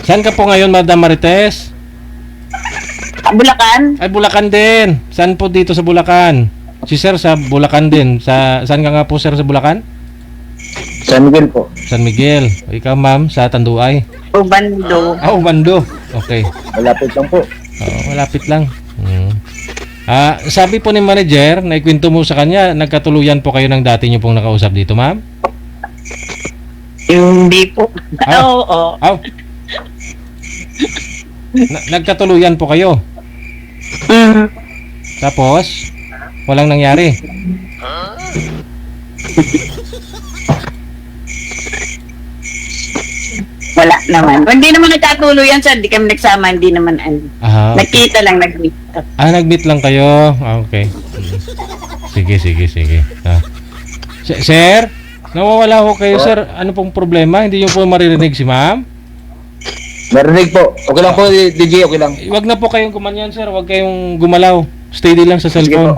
Saan ka po ngayon, Madam Marites? Bulacan? Ay, Bulacan din. Saan po dito sa Bulacan? Si Sir sa Bulacan din. Saan ka nga po, Sir, sa Bulacan? San Miguel po. San Miguel. O, ikaw, ma'am, sa Tanduay. Ubando. Ubando. Okay. Malapit lang po. Oo, malapit lang. Sabi po ni manager, naikwento mo sa kanya, nagkatuluyan po kayo ng dati niyo pong nakausap dito, ma'am? Hindi po. Oo. Nagkatuluyan po kayo? Tapos, walang nangyari? Wala naman. Hindi naman nagkatuluyan sir. Hindi kami nagsama. Hindi naman Okay. nakita lang, nag-meet. Nag-meet lang kayo? Okay. Sige. Sir, nawawala ko kayo, sir. Ano pong problema? Hindi niyo po maririnig si ma'am? Marinig po. Okay lang po, DJ. Okay lang. Huwag na po kayong gumanyan, sir. Huwag kayong gumalaw. Steady lang sa cellphone.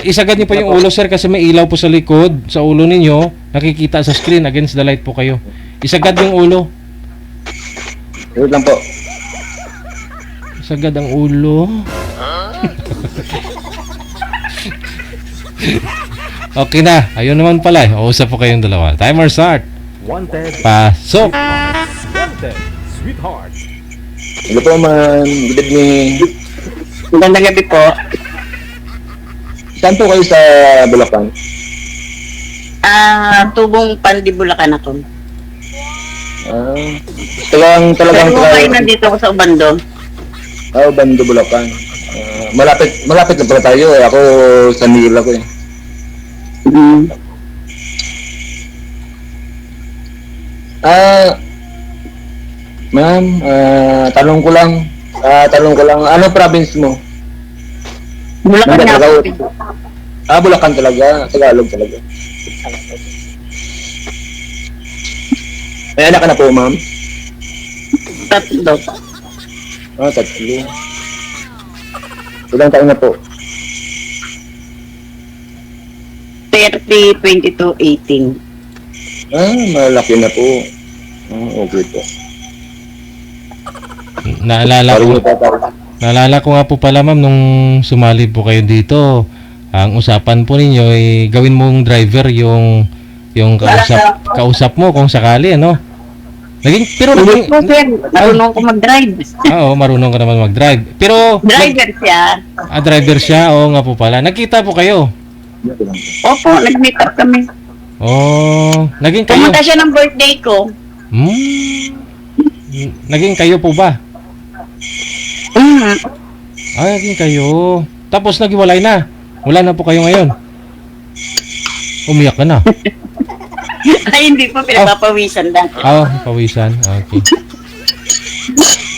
Isagad niyo po yung ulo, sir, kasi may ilaw po sa likod. Sa ulo ninyo, nakikita sa screen. Against the light po kayo. Isagad yung ulo. Wait lang po. Isagad ang ulo. Okay na. Ayun naman pala. Uusap po kayong dalawa. Timer start. Pasok. Sweetheart. Hello po, ma'am. Good evening. Magandang gabi po. Saan po kayo sa Bulacan? Tubong Pandi, Bulacan ako. Talagang Pero kayo nandito ako sa Ubando. Bando, Bulacan. Malapit na pala tayo. Ako sa Miguel ako eh. Ma'am, tanong ko lang, ano province mo? Bulacan nga po. Bulacan talaga, Tagalog talaga. May anak ka na po, ma'am? Tatlo. Tatlo. Ilang taon na po? 30, 22, 18. Malaki na po. Okay po. Naalala ko nga po pala, ma'am, nung sumali po kayo dito, ang usapan po ninyo ay gawin mong driver yung Yung kausap mo kung sakali, ano? Pero Hindi naging, po, sir. Marunong ko mag-drive. oo, marunong ka naman mag-drive. Pero, Driver siya. driver siya, oo nga po pala. Nagkita po kayo. Opo, nag-meet up kami. Oh, naging kayo. Pumunta siya ng birthday ko. Naging kayo po ba? Mm. Naging kayo. Tapos naghiwalay na. Wala na po kayo ngayon. Umiyak ka na. Ay, hindi po. Pinagpapawisan lang. Pawisan. Okay.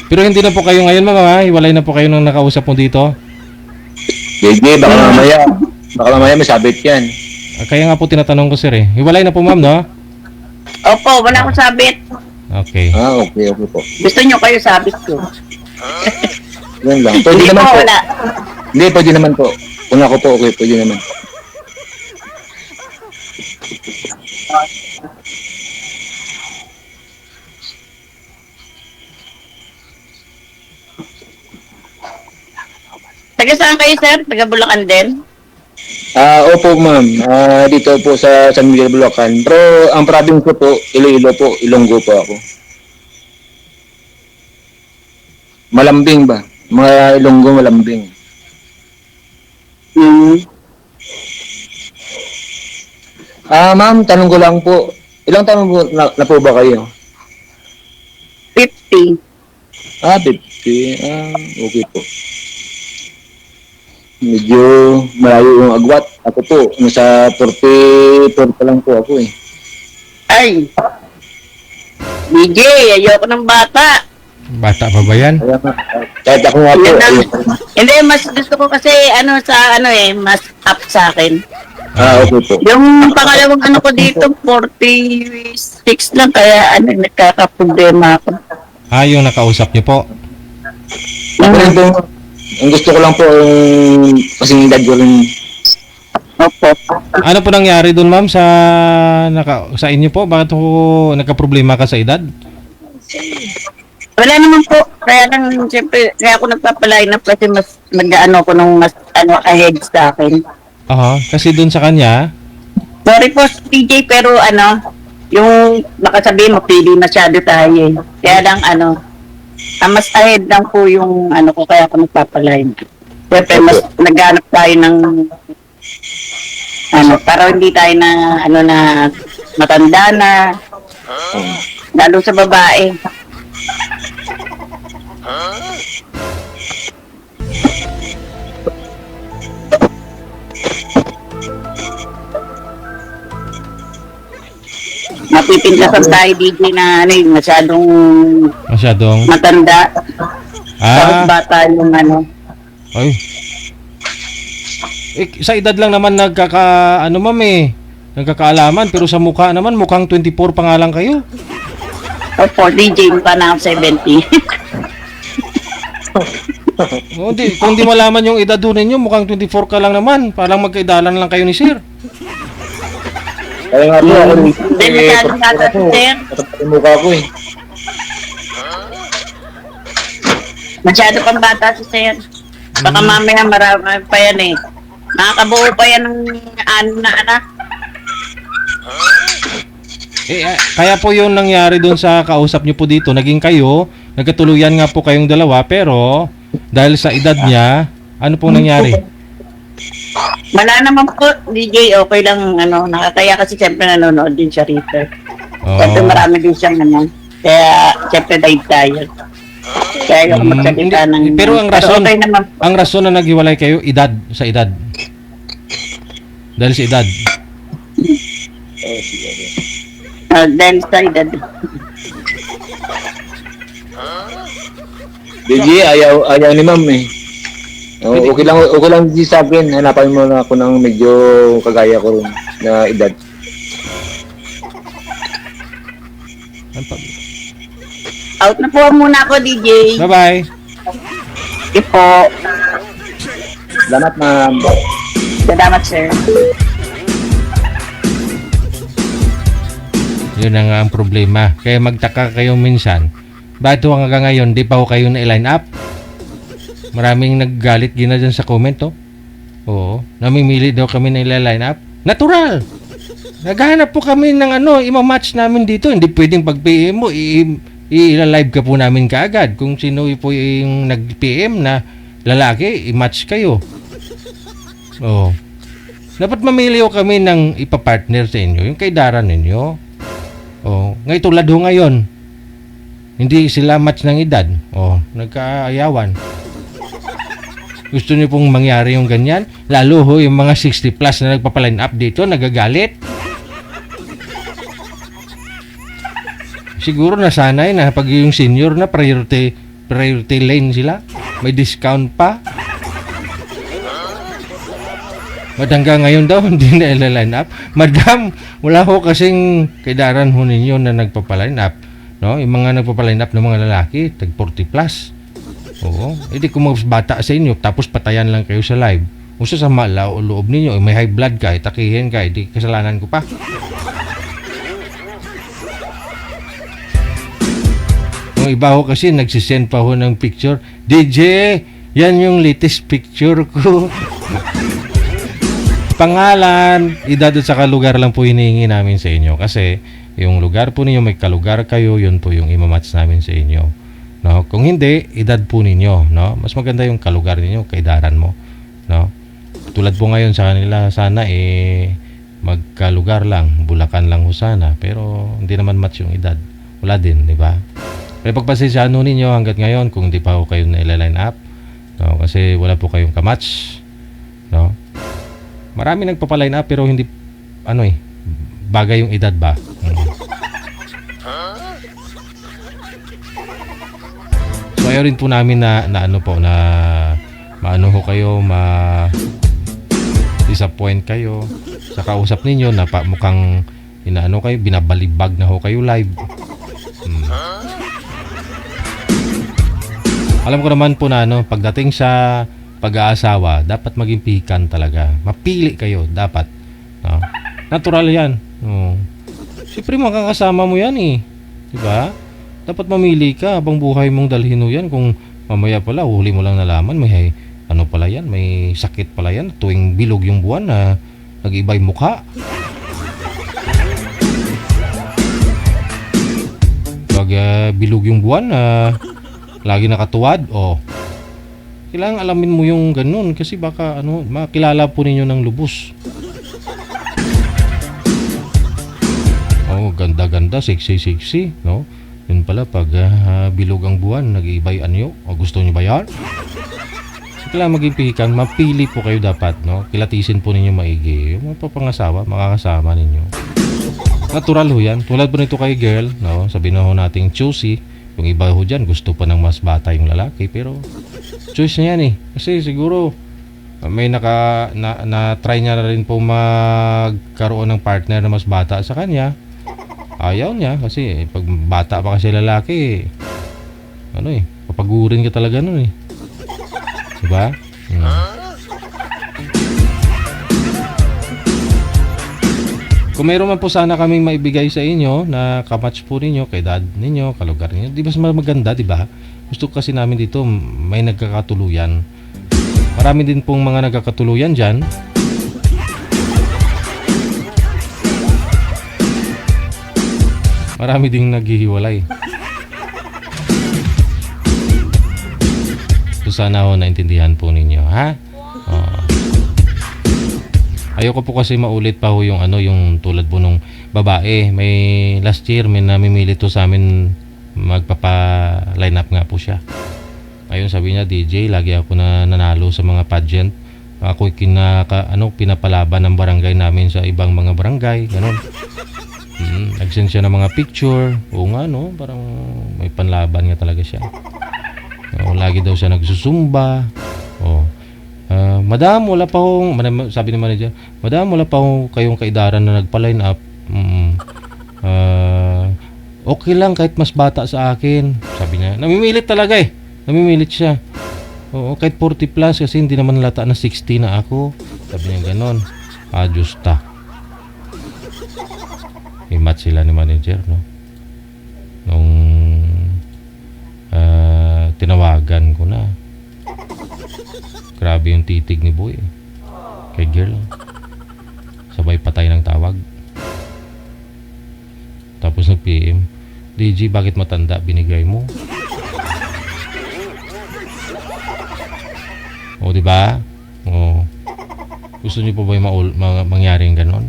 Pero hindi na po kayo ngayon, ma'am, ha? Hiwalay na po kayo nung nakausap mo dito. JJ, baka mamaya may sabit yan. Kaya nga po tinatanong ko, sir, eh. Hiwalay na po, ma'am, no? Opo, wala akong sabit. Okay. Okay po. Gusto nyo kayo sabit ko. Yan lang. Pwede Hindi naman po, po. wala. Hindi, pwede naman po. Kung ako po, okay, pwede naman. Taga saan kayo, sir? Taga Bulacan din? Opo, ma'am. Dito po sa San Miguel, Bulacan. Pero ang province ko po, Iloilo po, Ilonggo po ako. Malambing ba? Mga Ilonggo, malambing. Ma'am, tanong ko lang po. Ilang taon po na po ba kayo? 50. 50. Okay po. Medyo malayo yung agwat. Ako po, nasa 44 pa lang po ako eh. Ay. DJ, ayoko ng bata. Bata pa ba yan? Kaya nga, kahit ako nga po, Yan ang, ayoko. hindi, mas gusto ko kasi mas up sa akin. Okay po. Yung pangalawang ano ko dito, 46 lang, kaya nagkakaproblema ako. Yung nakausap niyo po. Ako rin po, ang gusto ko lang po, kasing edad ko rin. Opo. Ano po nangyari doon, ma'am, sa inyo po? Bakit po nagka-problema ka sa edad? Wala naman po. Kaya lang, siyempre, kaya ako nagpapaline up kasi mas nag-ano ko nung mas ahead sa akin. Kasi doon sa kanya, Sorry po, TJ, pero yung nakasabi mo, pili masyado tayo eh. Kaya lang mas ahead lang po yung ko, kaya ako nagpapaline. Siyempre, mas naghanap tayo ng para hindi tayo na matanda na, lalo sa babae. Mapipintasan tayo DJ na masyadong matanda. Tapos bata yung ay. Sa edad lang naman ma'am nagkakaalaman, pero sa mukha naman mukhang 24 pa nga lang kayo. Opo, DJ pa na ako 70. Kung di malaman yung edad doon ninyo, mukhang 24 ka lang naman. Parang magkaidalan lang kayo ni sir. Kaya nga po, ako rin. Hindi masyadong bata si sir. Matapat yung mukha ko eh. Masyado pang bata si sir. Baka mamaya marami pa yan eh. Nakakabuo pa yan ng na anak. Kaya po yung nangyari doon sa kausap niyo po dito, naging kayo, nagkatuluyan nga po kayong dalawa, pero dahil sa edad niya, ano pong nangyari? Wala naman po, DJ, okay lang, nakakaya kasi siyempre nanonood din siya rito. Siyempre marami din siyang kaya siyempre dive tayo. Kaya yung magsalita ng... Pero ang rason, okay naman po. ang rason na naghiwalay kayo, sa edad. Dahil sa edad. Dahil sa edad. DJ, ayaw ni ma'am eh. Okay lang din sa akin. Hanapan mo na ako ng medyo kagaya ko rin na edad. Out na po muna ako, DJ. Bye-bye. Sige po. Salamat ma'am. Salamat, sir. Yun ang ang problema. Kaya magtaka kayo minsan. Bakit hanggang ngayon, di pa ho kayo na-line up? Maraming naggalit gina dyan sa comment, oh. Oo. Namimili daw kami na line up. Natural! Naghahanap po kami ng ano, ima-match namin dito. Hindi pwedeng pag PM mo, i-live ka po namin kaagad. Kung sino po yung nag-PM na lalaki, i-match kayo. Oh. Dapat mamili ko kami ng ipapartner sa inyo, yung kaidaran ninyo. Oh, ngay tulad ho ngayon. Hindi sila match ng edad. Oh, nagkaayawan. Gusto niyo pong mangyari yung ganyan? Lalo ho yung mga 60 plus na nagpapaline up dito, nagagalit. Siguro nasanay na pag yung senior na priority lane sila. May discount pa. Hanggang ngayon daw, hindi na ila-line up. Madam, wala ho kasing kaidaran ho ninyo na nagpapaline up. No? Yung mga nagpapaline up ng mga lalaki, tag 40 plus. Oo. Hindi kung mas bata sa inyo, tapos patayan lang kayo sa live. Kung sa loob ninyo, may high blood ka, takihin ka, hindi kasalanan ko pa. Yung iba ho kasi, nagsisend pa ho ng picture. DJ, yan yung latest picture ko. Pangalan, edad at saka lugar lang po hinihingi namin sa inyo. Kasi yung lugar po ninyo, may kalugar kayo, yun po yung imamatch namin sa inyo. No? Kung hindi, edad po ninyo. No? Mas maganda yung kalugar ninyo, kaidaran mo. No? Tulad po ngayon sa kanila, sana magkalugar lang, Bulacan lang ho sana. Pero hindi naman match yung edad. Wala din, di ba? Pero pagpasensyahan ho ninyo hanggat ngayon kung hindi pa ho kayo na ila-line up. No? Kasi wala po kayong kamatch. No? Marami nagpapaline up pero hindi bagay yung edad ba? So ayaw rin po namin na maano ho kayo, disappoint kayo sa kausap ninyo na mukhang kayo, binabalibag na ho kayo live. Alam ko naman po na pagdating sa pag-aasawa, dapat maging pihikan talaga. Mapili kayo, dapat. No? Natural yan. No. Siyempre, makakasama mo yan eh. Diba? Dapat mamili ka habang buhay mong dalhin mo yan. Kung mamaya pala, huli mo lang nalaman, may pala yan, may sakit pala yan. Tuwing bilog yung buwan na nag-ibay mukha. Pag bilog yung buwan na lagi nakatuwad, kailangan alamin mo yung ganun kasi baka makilala po ninyo ng lubos. Ganda-ganda, sexy, no? Yun pala pag bilog ang buwan, nag-iibay anyo. Gusto niyo ba yan? So, kailangan maging pihikan, mapili po kayo dapat, no? Kilatisin po ninyo maigi. Yung mga papangasawa, makakasama ninyo. Natural ho yan. Tulad po nito kay girl, no? Sabihin na ho nating choosy. Yung iba ho dyan, gusto pa ng mas bata yung lalaki. Pero, choice niya yan eh. Kasi siguro, may na-try niya na rin po magkaroon ng partner na mas bata sa kanya. Ayaw niya. Kasi, pag bata pa kasi lalaki, papagurin ka talaga nun eh. Diba? Kung mayroon man po sana kaming maibigay sa inyo na kamatch po ninyo, kay dad ninyo, kalugar ninyo, di ba mas maganda, di ba? Gusto kasi namin dito may nagkakatuluyan. Marami din pong mga nagkakatuluyan dyan. Marami ding naghihiwalay. So sana ho naintindihan po ninyo, ha? Ayoko po kasi maulit pa ho yung yung tulad po nung babae. May last year may namimili to sa amin, magpapa-line up nga po siya. Ayun, sabi niya, DJ, lagi ako na nanalo sa mga pageant. Ako pinapalaban ng barangay namin sa ibang mga barangay, ganun. Nag-send siya ng mga picture. Oo nga, no? Parang may panlaban nga talaga siya. Lagi daw siya nagsusumba. Madam, wala pa akong, sabi ni manager, Madam, wala pa akong kayong kaidaran na nagpa-line up. Okay lang kahit mas bata sa akin. Sabi niya, namimilit talaga eh. Namimilit siya. Oo, kahit 40 plus kasi hindi naman lata na 60 na ako. Sabi niya ganon. Justa. I-match sila ni manager, no? Nung tinawagan ko na. Grabe yung titig ni boy. Kay girl. Sabay patay ng tawag. nag-PM. DG, bakit matanda binigay mo? O, di ba? O, gusto niyo pa ba yung mangyari yung ganon?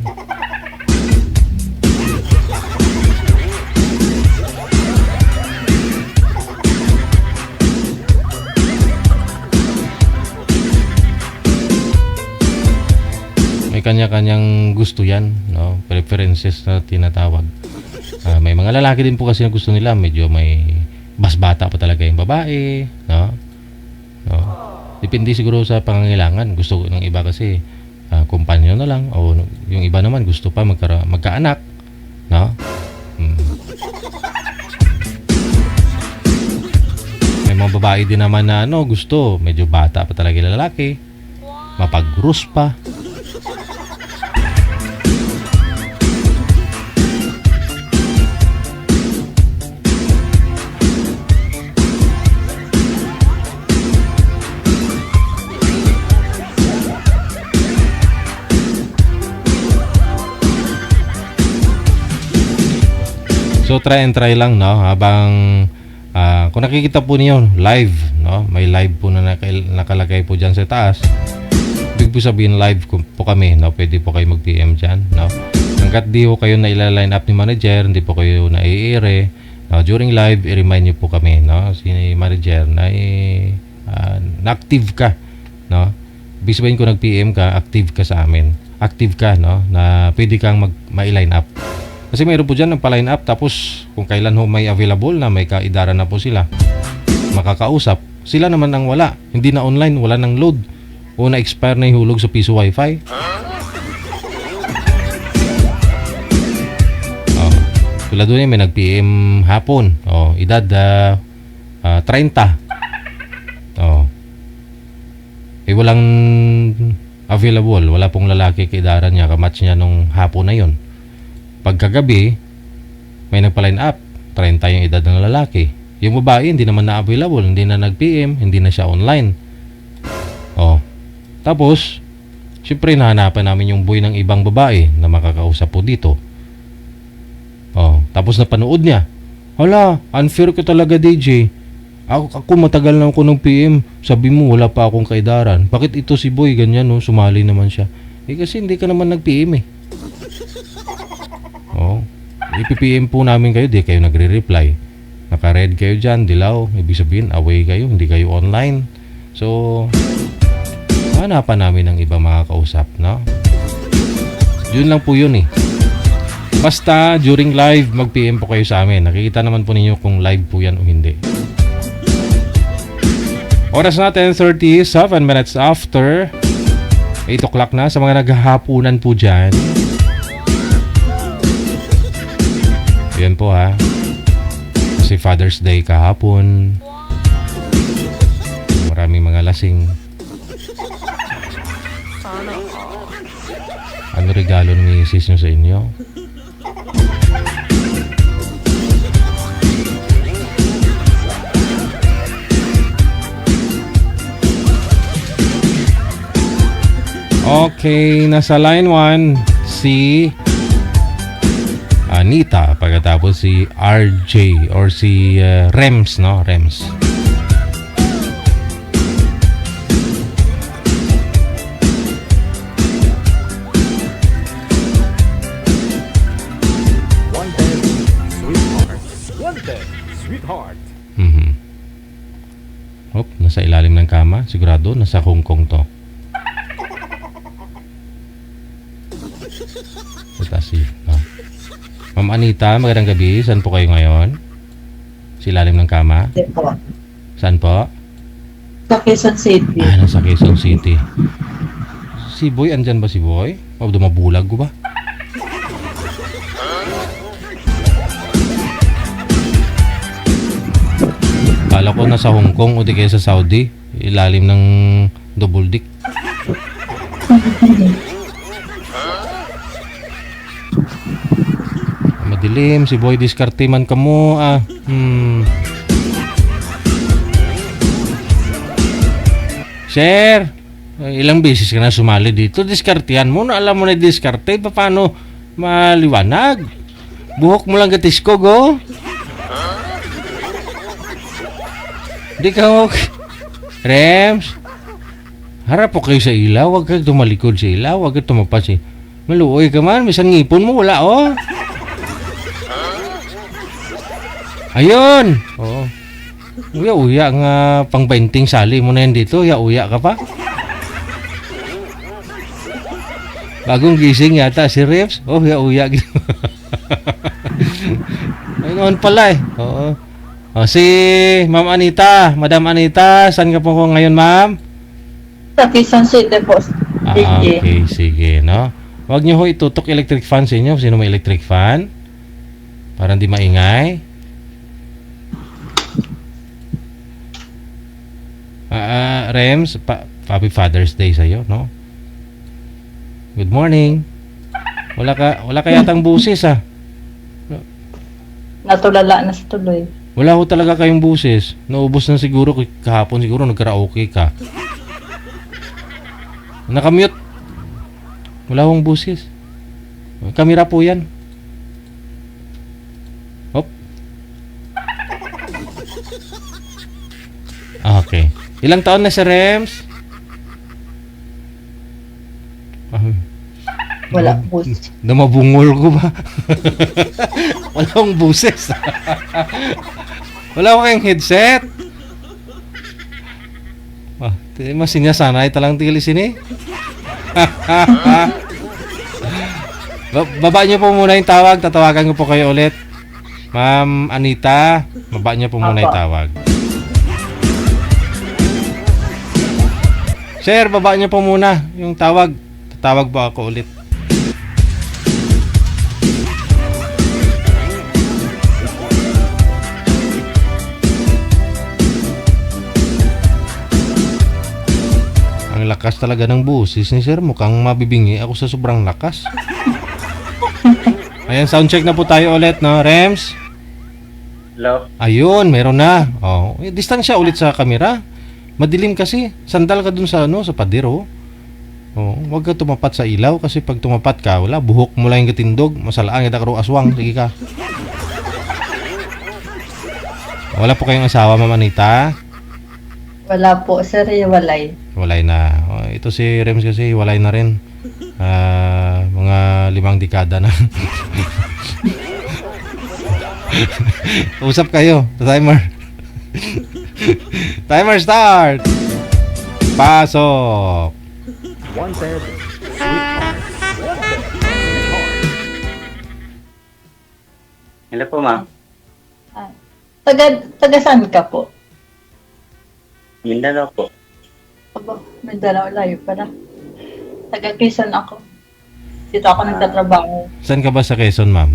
May kanya-kanyang gusto yan, no? Preferences na tinatawag. May mga lalaki din po kasi na gusto nila medyo may basbata pa talaga yung babae, no? No? Depende siguro sa pangangailangan. Gusto ng iba kasi kumpanyo na lang, o yung iba naman gusto pa magkaanak, no? May mga babae din naman na gusto medyo bata pa talaga yung lalaki, mapag-rus pa. So try and try lang, no, habang kung nakikita po niyo live, no, may live po na nakalagay po diyan sa taas. Ibig po sabihin live po kami, no, pwede po kayo mag-PM diyan, no. Hangga't di po kayo na ila-line up ni manager, hindi po kayo na-i-ere, no, during live i-remind niyo po kami, no, si manager na na-active ka, no. Ibig sabihin kung nag-PM ka, active ka sa amin. Active ka, no, na pwede kang ma-line up. Kasi mayroon po dyan ng pa-line up, tapos kung kailan ho may available na, may kaidaran na po sila makakausap, sila naman ang wala, hindi na online, wala nang load, o na-expire na yung hulog sa piso wifi. Tulad doon may nag-PM hapon, edad 30, walang available, wala pong lalaki kaidaran niya, kamatch niya nung hapon na yon. Pagkagabi, may nagpa-line up, 30 yung edad ng lalaki. Yung babae, hindi naman na-available, hindi na nag-PM, hindi na siya online. Tapos, syempre, nahanapan namin yung boy ng ibang babae na makakausap po dito. Tapos napanood niya. Hala, unfair ka talaga, DJ. Ako matagal na ako ng PM. Sabi mo, wala pa akong kaidaran. Bakit ito si boy, ganyan, no? Sumali naman siya. Kasi hindi ka naman nag-PM, ipipm po namin kayo, di kayo nagre-reply. Naka-red kayo dyan, dilaw. Ibig sabihin, away kayo, hindi kayo online. So, hanapan namin ng ibang mga kausap, no? Yun lang po yun, Basta, during live, mag-PM po kayo sa amin. Nakikita naman po ninyo kung live po yan o hindi. Oras natin, 37 minutes after 8 o'clock na. Sa mga naghahapunan po dyan, yan po kasi Father's Day kahapon, maraming mga lasing. Ano regalo ng misis nyo sa inyo? Okay, nasa line 1 si Anita, pagkatapos si RJ or si Rems, no? Rems. Wanted, sweetheart. Nasa ilalim ng kama, sigurado nasa Hong Kong to. Ma'am Anita, magandang gabi. Saan po kayo ngayon? Sa ilalim ng kama? Saan po? Sa Quezon City. Nasa Quezon City. Si Boy, andyan ba si Boy? Dumabulag ko ba? Kala ko nasa Hong Kong o di kaya sa Saudi. Ilalim ng double dick. Madilim, si Boy diskarte man ka mo. Sir, ilang beses ka na sumali dito. Diskartehan mo na, alam mo na diskarte. Paano maliwanag? Buhok mo lang gatiskog, oh. Di ka mo... Rems, harap po kayo sa ilaw. Huwag kang tumalikod sa ilaw. Huwag kang tumapas eh. Maluoy ka man. Misan ngipon mo, wala, oh. Ayun! Oo. Uya nga pang 20 sali mo na yan dito. Uya ka pa. Bagong gising yata si Rems. Oh, uya. Ayun pala eh. Oo. O, si Ma'am Anita. Madam Anita, saan ka po ko ngayon, ma'am? Sa Quezon City po. Okay, sige, no? Huwag niyo ho itutok electric fan sa inyo. Sino may electric fan? Para hindi maingay. Rems, Happy Father's Day sa'yo, no? Good morning. Wala ka yatang busis, ah. Natulala na sa tuloy. Wala ho talaga kayong busis. Naubos na siguro kahapon, siguro nagkaraoke ka. Nakamute. Wala hong busis. Kamera po yan. Hop. Okay. Ilang taon na si Rems? Wala bus. Namabungol ko ba? Wala akong buses. Wala akong kayong headset. Mas sinasanay talang tigil sini. Baba niyo po muna yung tawag. Tatawagan ko po kayo ulit. Ma'am Anita, baba niyo po muna yung tawag. Sir, baba niyo po muna yung tawag. Tatawag po ako ulit. Ang lakas talaga ng busis ni Sir. Mukhang mabibingi ako sa sobrang lakas. Ayan, soundcheck na po tayo ulit, no? Rems? Hello? Ayun, meron na. Oh, distansya ulit sa camera. Madilim kasi. Sandal ka dun sa, sa pader, oh. Oh, huwag ka tumapat sa ilaw kasi pag tumapat ka, wala, buhok mo lang yung katindog. Masalaan kita karo aswang. Sige ka. Wala po kayong asawa, Ma'am Anita? Wala po, sir. Walay. Walay na. Oh, ito si Rems kasi walay na rin. Mga 5 dekada na. Usap kayo. Timer. Timer start. Pasok. Wanted. Hello po, ma'am. Taga saan ka po? Mindanao po. Aba, Mindanao, layo pala. Taga Quezon ako. Dito ako nagtatrabaho. Saan ka ba sa Quezon, ma'am?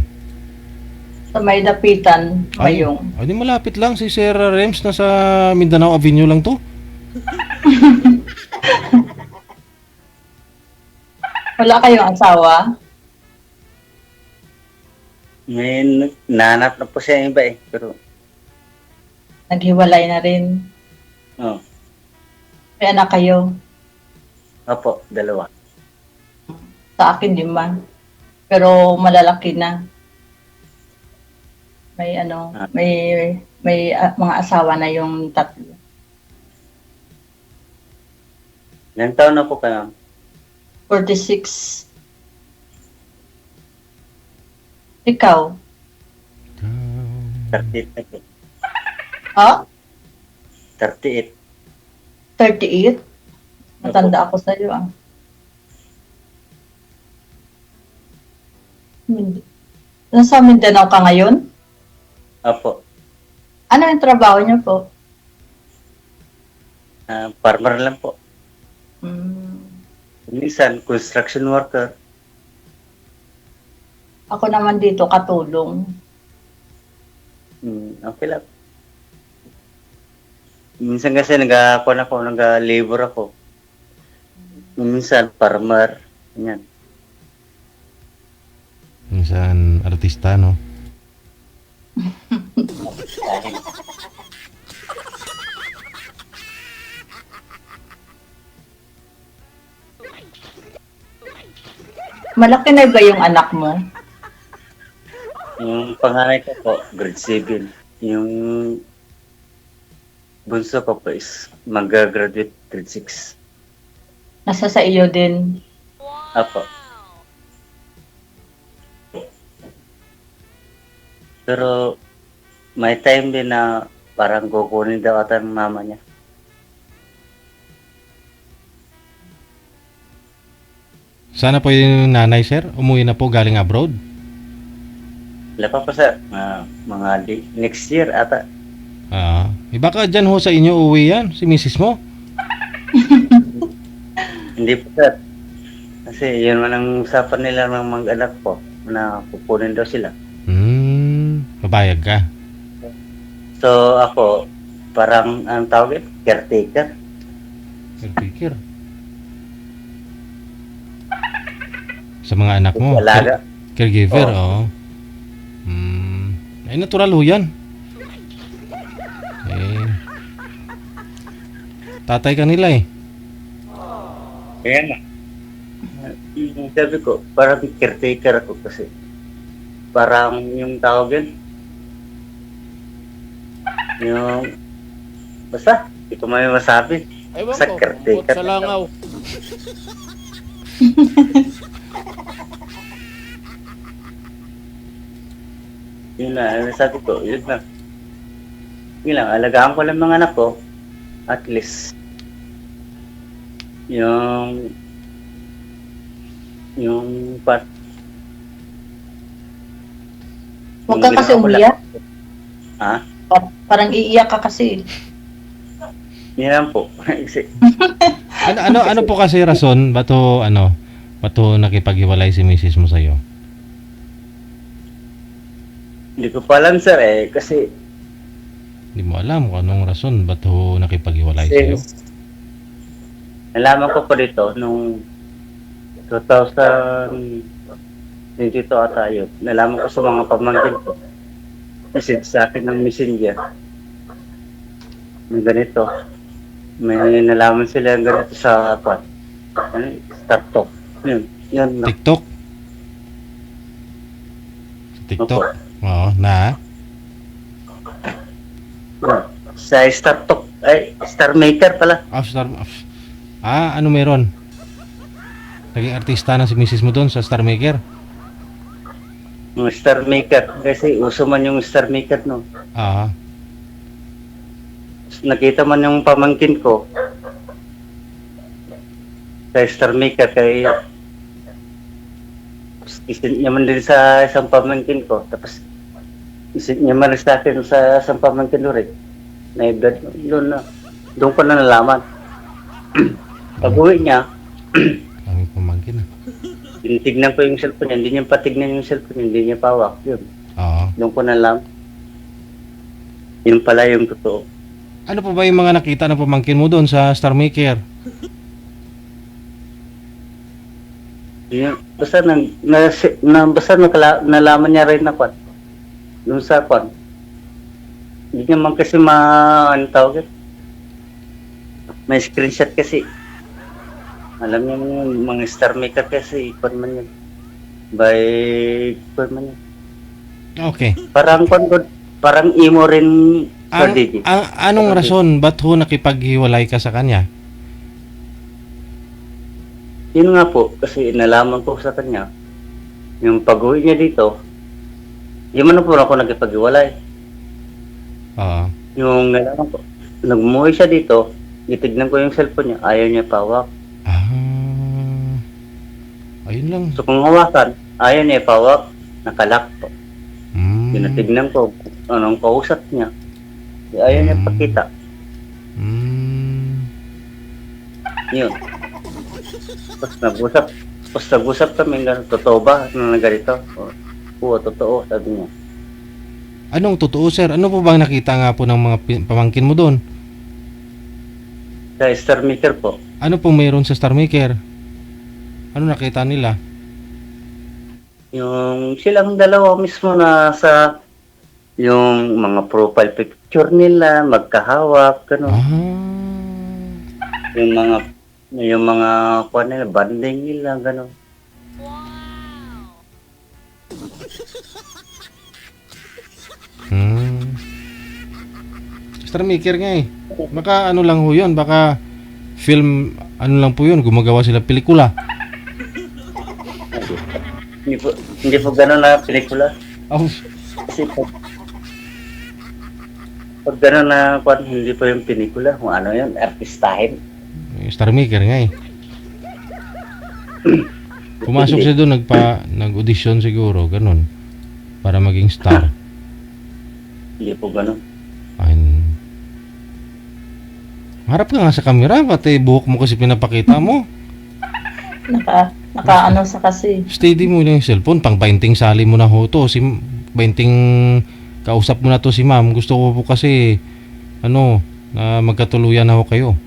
Sa may dapitan, Mayong. Ay, di malapit lang. Si Sir Rems na sa Mindanao Avenue lang to. Wala kayong asawa? May nahanap na po siya yung iba eh. Pero, Naghiwalay na rin. oh, May anak kayo? opo, 2. Sa akin, 5. Pero malalaki na. May mga asawa na yung 3. Ilang taon na po kayo? 46. Ikaw? 38 na po. Ha? 38. 38? Matanda ako sa iyo, ah. Nasa Mindanao ka ngayon? Opo. Ano yung trabaho niyo po? Farmer lang po. Hmm. Minsan, construction worker. Ako naman dito, katulong. Okay lang. Minsan kasi nag-labor ako. Minsan, farmer. Yan. Minsan artista, no? Malaki na ba yung anak mo? Yung panganay ko po, grade 7. Yung bunso ko po is mag-graduate grade 6. Nasa sa iyo din. Apo. Pero may time din na parang kukunin daw ata ng mama niya. Sana po yung nanay, sir, umuwi na po galing abroad. Wala pa sir, next year ata. Baka dyan ho sa inyo uwi yan, si misis mo. Hindi po sir. Kasi yun man ang usapan nila ng mga anak ko na kukunin daw sila. Pabayag ka. So ako, parang ang tawag caretaker. Caretaker? Sa mga anak mo? Alaga. Caregiver, oo. Ay, natural ho yan. Tatay ka nila eh. Kaya na. Sabi ko, parang caretaker ako kasi. Parang yung tawag yun. Yung, basta, hindi ko may masabi. Basta caretaker. Sa langaw. Yun na, sabi ko, yun na. Yun lang, alagaan ko lang mga anak ko. At least, yung part. Huwag ka kasi umiyak. Ha? Parang iiyak ka kasi. Yan lang po. ano po kasi rason bato nakipaghiwalay si misis mo sa'yo? Hindi ko pa alam sir kasi hindi mo alam kung anong rason bato nakipaghiwalay sa'yo? Nalaman ko po dito nung 2022 ata yun. Nalaman ko sa mga pamangkin ko. Message sa akin ng messenger. Ganito. May nalaman sila ganito sa TikTok. Yun. TikTok? TikTok? Oo, na? Sa StarTalk. Star Maker pala. Ano meron? Naging artista na si misis mo doon sa Star Maker? Yung Star Maker. Kasi uso man yung Star Maker, no? Nakita man yung pamangkin ko sa Star Maker. Kaya isin niya man din sa isang pamangkin ko. Tapos isin niya man sa akin sa isang pamangkin ko rin. Doon ko na nalaman. Pag-uwi niya, aming pamangkin na. tinitignan ko yung cellphone niya. Hindi niya patignan yung cellphone niya. Hindi niya pawak. Yun. Doon ko nalaman. Yun pala yung totoo. Ano po ba yung mga nakita ng pamangkin mo doon sa Star Maker? Yun. Basta nalaman niya rin na kwan. Doon sa kwan. Hindi niya man kasi ano tawag yun? May screenshot kasi. Alam niyo yung mga Star Maker kasi ikon man yun. Ikon man yun. Okay. Parang emo rin. Anong rason ba't ho nakipaghiwalay ka sa kanya? Yun nga po, kasi nalaman ko sa kanya, yung pag-uwi niya dito, yun man po ako nagkipag-iwalay. Yung nalaman ko, nag-umuwi siya dito, itignan ko yung cellphone niya, ayaw niya pawak. Ayun lang. So kung hawakan, ayaw niya pawak, nakalak po. Tinatignan ko, anong kausap niya, ayaw niya pakita. Yun. Tapos nag-usap kami, totoo ba na ganito? Oo, totoo, sabi niya. Anong totoo, sir? Ano po bang nakita nga po ng mga pamangkin mo doon? Sa Star Maker po. Ano pong mayroon sa Star Maker? Ano nakita nila? Yung silang dalawa mismo na sa yung mga profile picture nila, magkahawak, gano'n. Yung mga kuha nila, banding nila, gano'n. Star Maker nga eh. Baka ano lang ho yun, baka film, ano lang po yun, gumagawa sila pelikula. Hindi po gano'n na pelikula. Oh, Kasi pag gano'n na kwan, hindi po yung pelikula. Kung ano yun, artistahin. Star Maker nga eh. Pumasok siya doon, nag-audition siguro, ganun. Para maging star. Hindi po gano'n. Ayun. Harap ka nga sa camera, pati buhok mo kasi pinapakita mo. Naka sa kasi. Steady mo lang yung cellphone, pang painting sali mo na ho to. Si painting kausap mo na to si ma'am. Gusto ko po kasi, na magkatuluyan na ho kayo.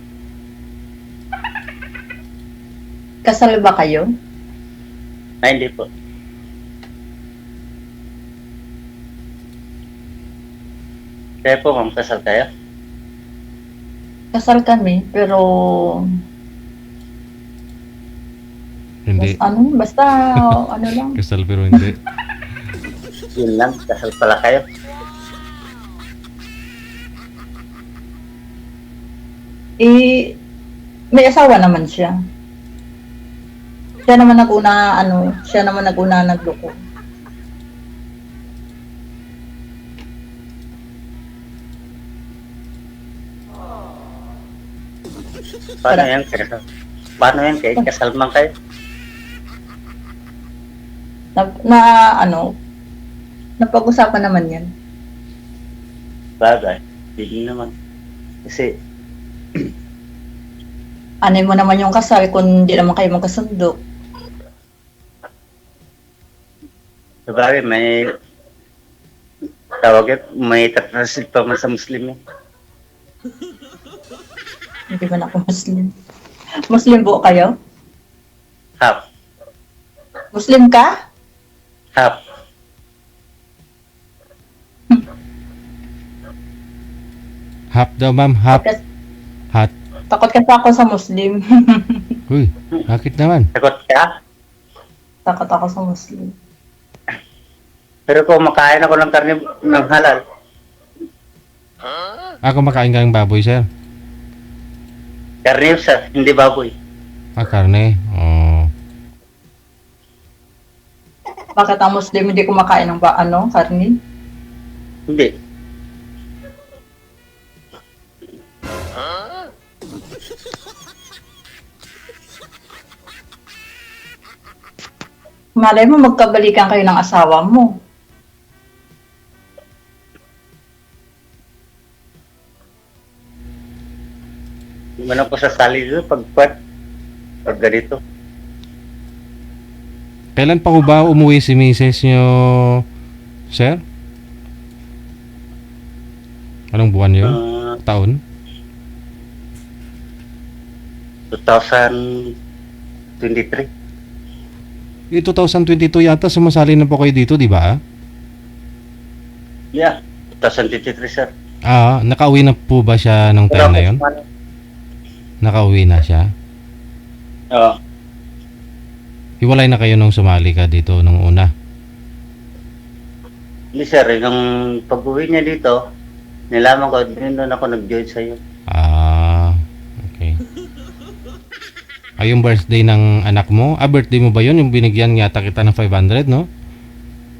Kasal ba kayo? Ay, hindi po. Kaya po, ma'am, kasal kayo? Kasal kami, pero Hindi. basta ano lang. Kasal pero hindi. Yun lang, kasal pala kayo. May asawa naman siya. Siya naman naguna nagloko. Paano yan? Paano yan? Kaya kasal man kayo? Napag-usapan naman yan. Bagay. Hindi naman. Kasi, Anay mo naman yung kasal kung hindi naman kayo magkasundo. sabagay, may tawag yan, may tatrasil pa man sa Muslim yan. Hindi ba na ako Muslim? Muslim po kayo? Half. Muslim ka? Half. Hap daw ma'am, hap. Hat. Takot kasi ako sa Muslim. Uy, bakit naman? Takot ka? Takot ako sa Muslim. Pero kung makain ako ng karne ng halal, Ako makain ka ng baboy, sir. karne sir, hindi baboy. Karne. Oh. Bakit ang Muslim hindi kumakain ng karne? Hindi. Malay mo magkabalikan kayo ng asawa mo. Hindi mo na po sasali doon pag ganito. Kailan pa ko ba umuwi si Mrs. nyo, sir? Anong buwan yun? Taon? 2023. Yung 2022 yata sumasali na po kayo dito, di ba? Yeah, 2023 sir. Nakauwi na po ba siya nung time na yun? Nakauwi na siya? Oo. Hiwalay na kayo nung sumali ka dito nung una? Hindi sir, nung pag-uwi niya dito, nilaman ko, doon ako nag-join sa'yo. Okay. Yung birthday ng anak mo? Birthday mo ba yun? Yung binigyan yata kita ng 500, no?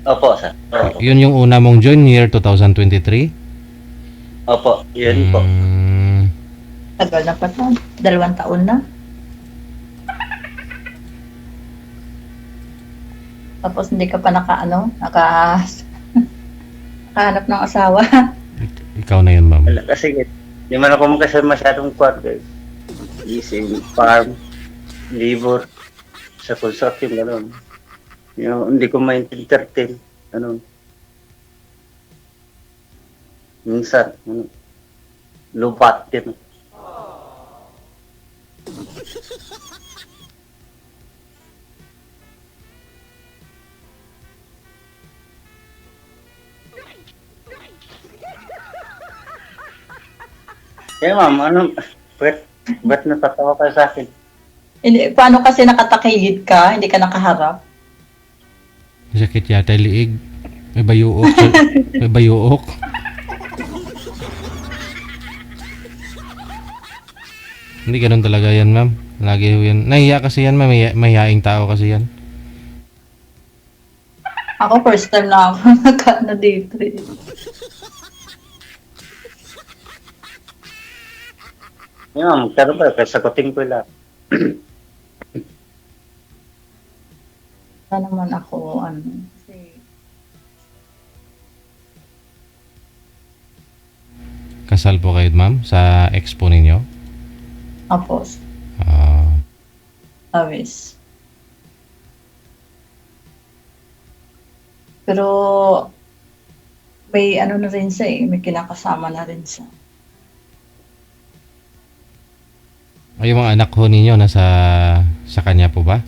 Opo sir. Opo. Yun yung una mong join, year 2023? Opo, yun po. Tagal na pa to. 2 taon na. Tapos hindi ka pa nakahanap ng asawa. Ikaw na yun, ma'am. Wala, kasi hindi man ako masyadong kwarto. Easy, farm, labor, sa construction, gano'n. Hindi ko ma-entertain, gano'n. Minsan, lupat din. Kaya ma'am, ba't natatawa ka sa akin? Hindi, paano kasi nakatakilid ka, hindi ka nakaharap? Sakit yata liig. May bayuok. May bayuok. Hindi ganun talaga yan, ma'am. Lagi ho yan. Nahiya kasi yan, ma'am. Mahihaing tao kasi yan. Ako first time na ako nagkaano dito. Yun, pero ba, sagutin ko lang. Wala naman ako, kasi Kasal po kayo, ma'am, sa expo ninyo? tapos, Ah, awis. Pero, may ano na rin siya may kinakasama na rin siya. ay, yung mga anak ho ninyo nasa sa kanya po ba?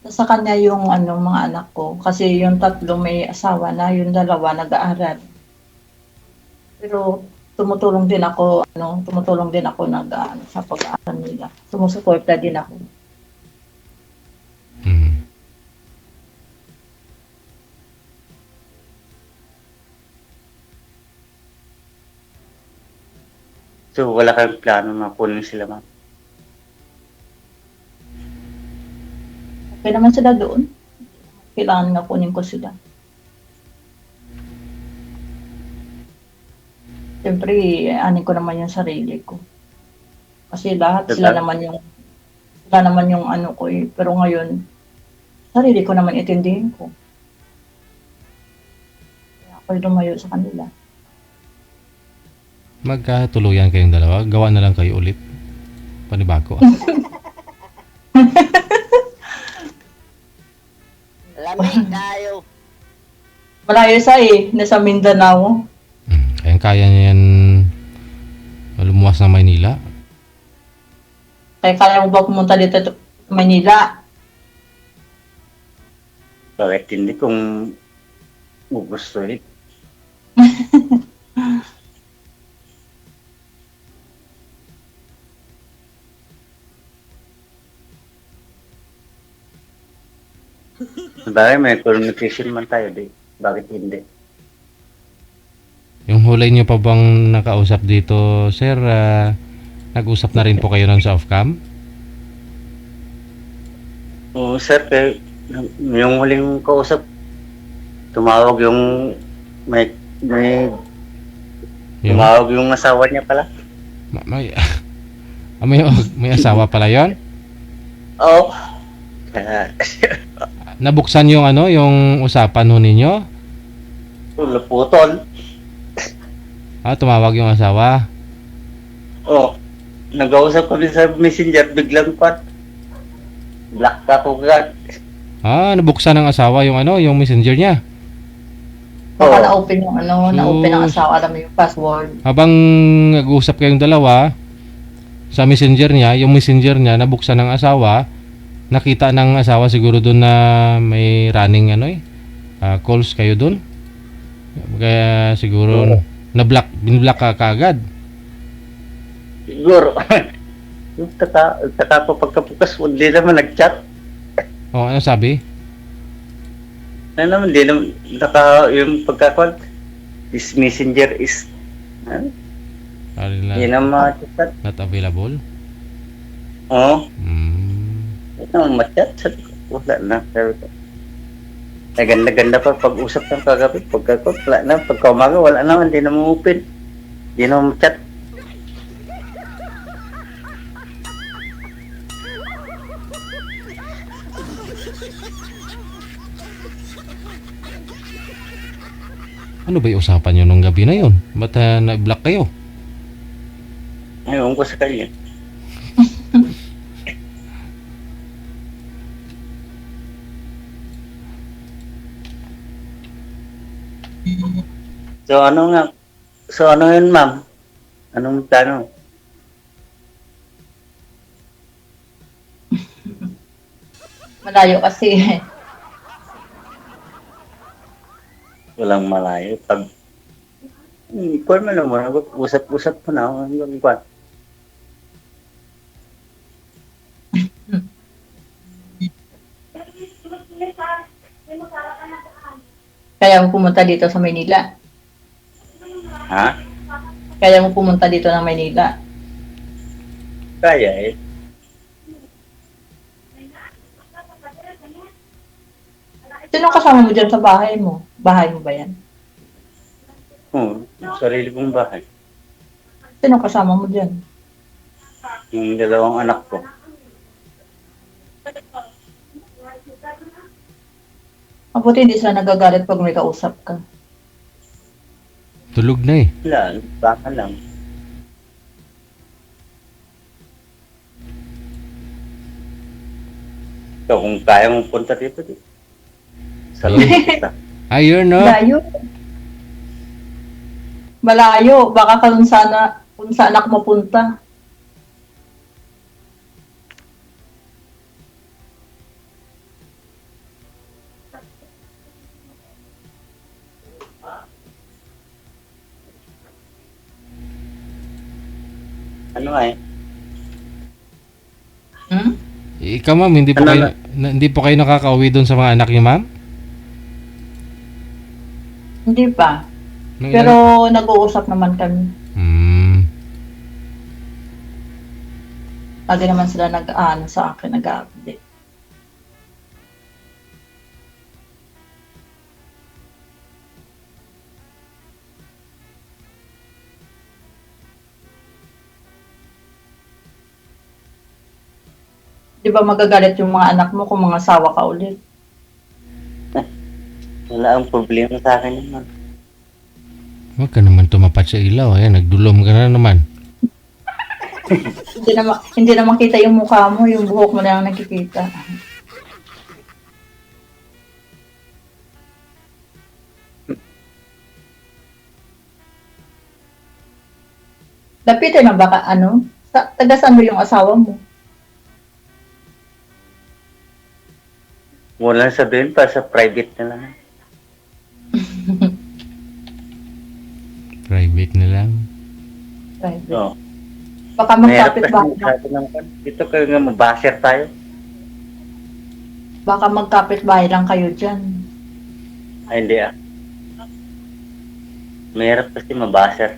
Sa kanya yung mga anak ko. Kasi yung 3 may asawa na, yung 2 nag-aaral. Pero tumutulong din ako sa pag-aaral nila. Sumusuporta din ako. Hmm. So, wala kang plano na kunin sila, ma'am. Okay naman sila doon. Kailangan na kunin ko sila. Siyempre, anin ko naman yung sarili ko. Kasi lahat sila naman yung ano ko eh. Pero ngayon, sarili ko naman itindihin ko. Kaya ako lumayo sa kanila. Magkatuluyan kayong dalawa. Gawa na lang kayo ulit. Panibago. Lamig tayo. Malayo sa nasa Mindanao. Kaya niya yan lumuwas ng Maynila. Kaya kaya mo ba pumunta dito sa Manila? Bakit hindi kung gugustuhin? Bakit may communication man tayo, di? Bakit hindi? Yung hulay niyo pa bang nakausap dito, sir? Nag-usap na rin po kayo ng sa off-cam? Oo, sir. Yung huling kausap, tumawag yung tumawag yung asawa niya pala. May asawa pala yon? Oo. Nabuksan yung yung usapan ho ninyo? Naputol. Tumawag yung asawa. Oo. Nag-ausap kami sa messenger, biglang black ako agad. Nabuksan ng asawa yung yung messenger niya. Baka na-open yung na-open ng asawa, alam mo yung password. Habang nag-uusap kayong dalawa sa messenger niya, yung messenger niya nabuksan ng asawa, nakita ng asawa siguro doon na may running calls kayo doon. Kaya siguro binblock ka kaagad. Siguro. Yung taka ko pagkapukas, hindi naman nag-chat. Ano sabi? Ano naman, hindi naman, yung pagkakot, this messenger is, hindi naman chat. Not available? Oo. Hindi naman ma-chat. Wala na. Ganda-ganda pa pag-usap ng kagabi. Pagkakot, wala na. Pagkaumaga, wala naman, hindi naman open. Hindi naman ma-chat. Ano ba yung usapan nyo nung gabi na yun? Ba't na-block kayo? Ewan ko sa kanya. So ano yun, ma'am? Anong plano? Malayo kasi. Walang malayo. Pag kuwan mo naman, usap-usap mo na. Hanggang kuwan. Kaya mo pumunta dito sa Maynila. Ha? Kaya mo pumunta dito ng Maynila. Kaya eh. Sino kasama mo dyan sa bahay mo? Bahay mo ba yan? Yung sarili kong bahay. Sino kasama mo dyan? Yung dalawang anak ko. Mabuti hindi sila nagagalit pag may kausap ka. Tulog na eh. Wala, baka lang. Ikaw, kung kaya mong punta dito, di. Salamat kita. Ayun, no? Malayo. Malayo. Baka kung saan ako mapunta. Ano nga eh? Hmm? Ikaw, ma'am, hindi po Ano kayo, hindi po kayo nakakauwi doon sa mga anak niyo, ma'am? Hindi pa. Nung Pero nag-uusap naman kami. Lagi naman sila nag-ano sa akin, nag-update. Di ba magagalit yung mga anak mo kung mga asawa ka ulit? Wala ang problema sa akin yun, ma'am. Huwag ka naman tumapat sa ilaw. Ayan, nagdulom ka na naman. Hindi naman kita yung mukha mo, yung buhok mo na lang nakikita. Lapitin na baka ano? Taga saan mo yung asawa mo? Wala sabihin pa sa private na lang. Private na lang. Private. Oo. Baka Mahirap magkapit kasi bahay masyado ng dito kayo nga mabaser tayo. Baka magkapit bahay lang kayo dyan. Ay, hindi ah. Mahirap kasi mabaser.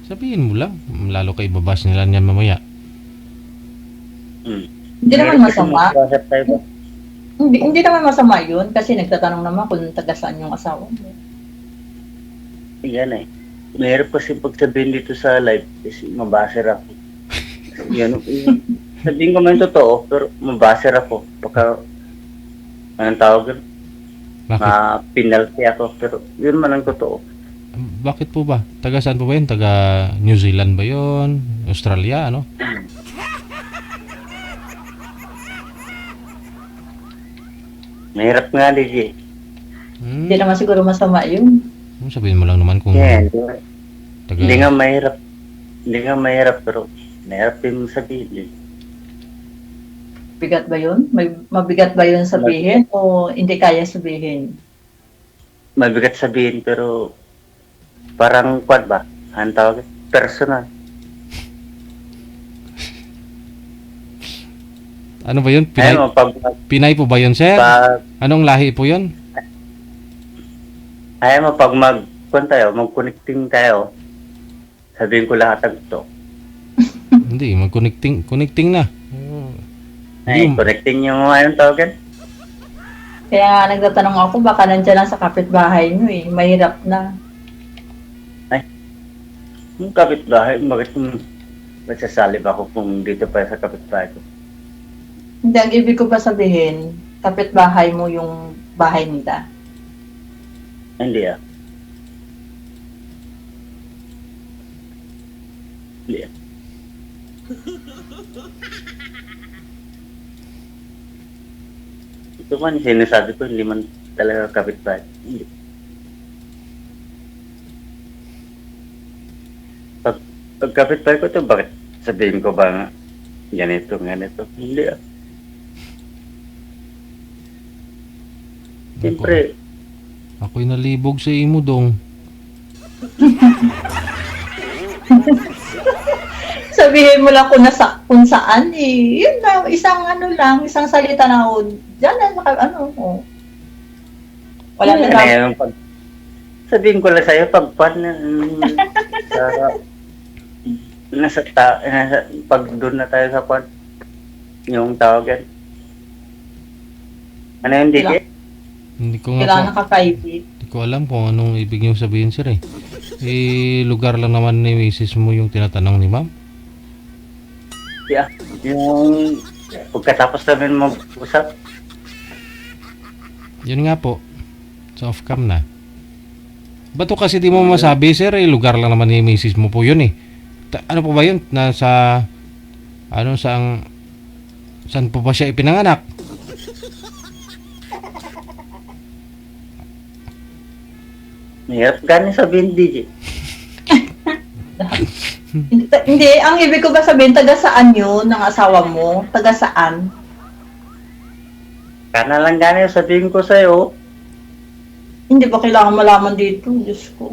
Sabihin mo lang. Lalo kayo babas nila niyan mamaya. Hindi naman Mahirap kasi masama. mabaser tayo ba? Hindi naman masama yun kasi nagtatanong naman kung taga saan yung asawa mo. Yan eh. Mahirap kasi pagsabihin dito sa live kasi mabaser ako. Yan. Sabihin ko man totoo pero mabaser ako. Baka anong tawag yun? Bakit? Penalty ako pero yun man ang totoo. Bakit po ba? Taga saan po ba yun? Taga New Zealand ba yun? Australia, ano? Mahirap nga, DJ. Hindi naman siguro masama yun. Sabihin mo lang naman kung Yeah, taga... hindi nga mahirap. Hindi nga mahirap pero mahirap din sabihin. Bigat ba yun? Mabigat ba yun sabihin o hindi kaya sabihin? Mabigat sabihin pero parang kwad ba? Ang tawag? Personal. Ano ba yun? Pinay, Ayun, Pinay po ba yun, sir? pag, Anong lahi po yun? ayaw mo pag mag-connecting tayo, sabihin ko lahat ng ito. Hindi, connecting na. Ay, Hindi, connecting yung anong tawagan? Kaya nga nagtatanong ako, baka nandiyan lang sa kapitbahay nyo eh. Mahirap na. Yung kapitbahay, bakit magsasalib ako kung dito pa sa kapitbahay ko? Hindi, ang ibig ko ba sabihin, kapitbahay mo yung bahay nila. Hindi ah. Hindi ah. Ito man, sinasabi ko, hindi man talaga kapitbahay. Hindi. Pag kapitbahay ko ito, bakit sabihin ko ba nga, ganito. Hindi ah. Siyempre, ako'y nalibog sa imo dong. Sabihin mo lang kung saan eh. Yun na, isang ano lang, isang salita na ako. Diyan na, Wala na lang. Ano yung sabihin ko lang sa'yo, pag pag doon na tayo sa pan, yung tawagan. Ano yung DJ? Hindi ko nga Kailangan po, ka-private. hindi ko alam kung anong ibig niyong sabihin, sir eh. Lugar lang naman ni misis mo yung tinatanong ni ma'am. Yeah. Yung pagkatapos namin mag-usap, Yun nga po. So off cam na. Ba't kasi di mo masabi, sir? Lugar lang naman ni misis mo po yun eh. Ano po ba yun? Nasa... Ano, saan po ba siya ipinanganak? mahirap gano'n sabihin, DJ. Hindi, ang ibig ko ba sabihin, taga saan yun ng asawa mo? Taga saan? Kana lang gano'n sabihin ko sa'yo, Hindi ba kailangan malaman dito? Diyos ko.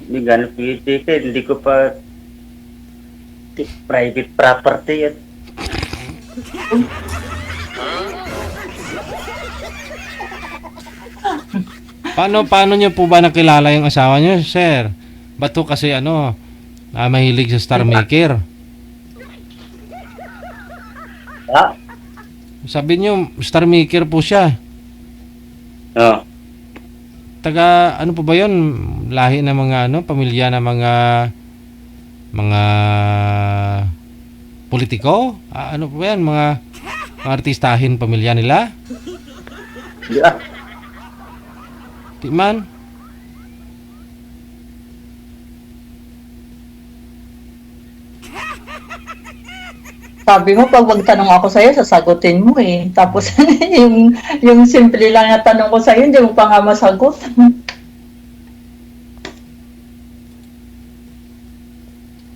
hindi gano'n pwede ka, hindi ko pa private property yan. Paano niyo po ba nakilala yung asawa niyo, sir? Ba't po kasi mahilig sa Star Maker? Ha? Sabi niyo, Star Maker po siya. Oo. Taga, ano po ba yun? Lahi ng mga, pamilya ng mga politiko? Ano po ba yan? Mga artistahin pamilya nila? Yeah. Di man? Sabi mo, pag magtanong ako sa'yo, sasagutin mo eh. Tapos, yung simple lang na tanong ko sa'yo, hindi mo pa nga masagot.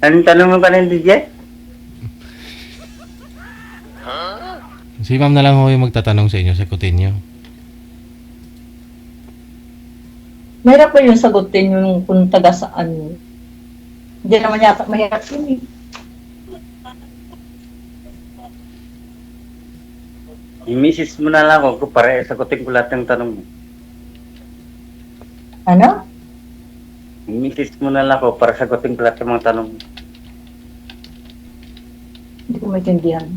Anong tanong mo pa ng DJ? Si ma'am na lang ho yung magtatanong sa inyo, sagutin niyo. Mahirap pa yung sagutin yung kung taga saan mo. Hindi naman yata mahirap yun eh. Yung misis mo na lang ako para sagutin ko lahat ng tanong mo. Ano? Yung misis mo na lang ako para sagutin ko lahat ng mga tanong mo. Hindi ko maintindihan.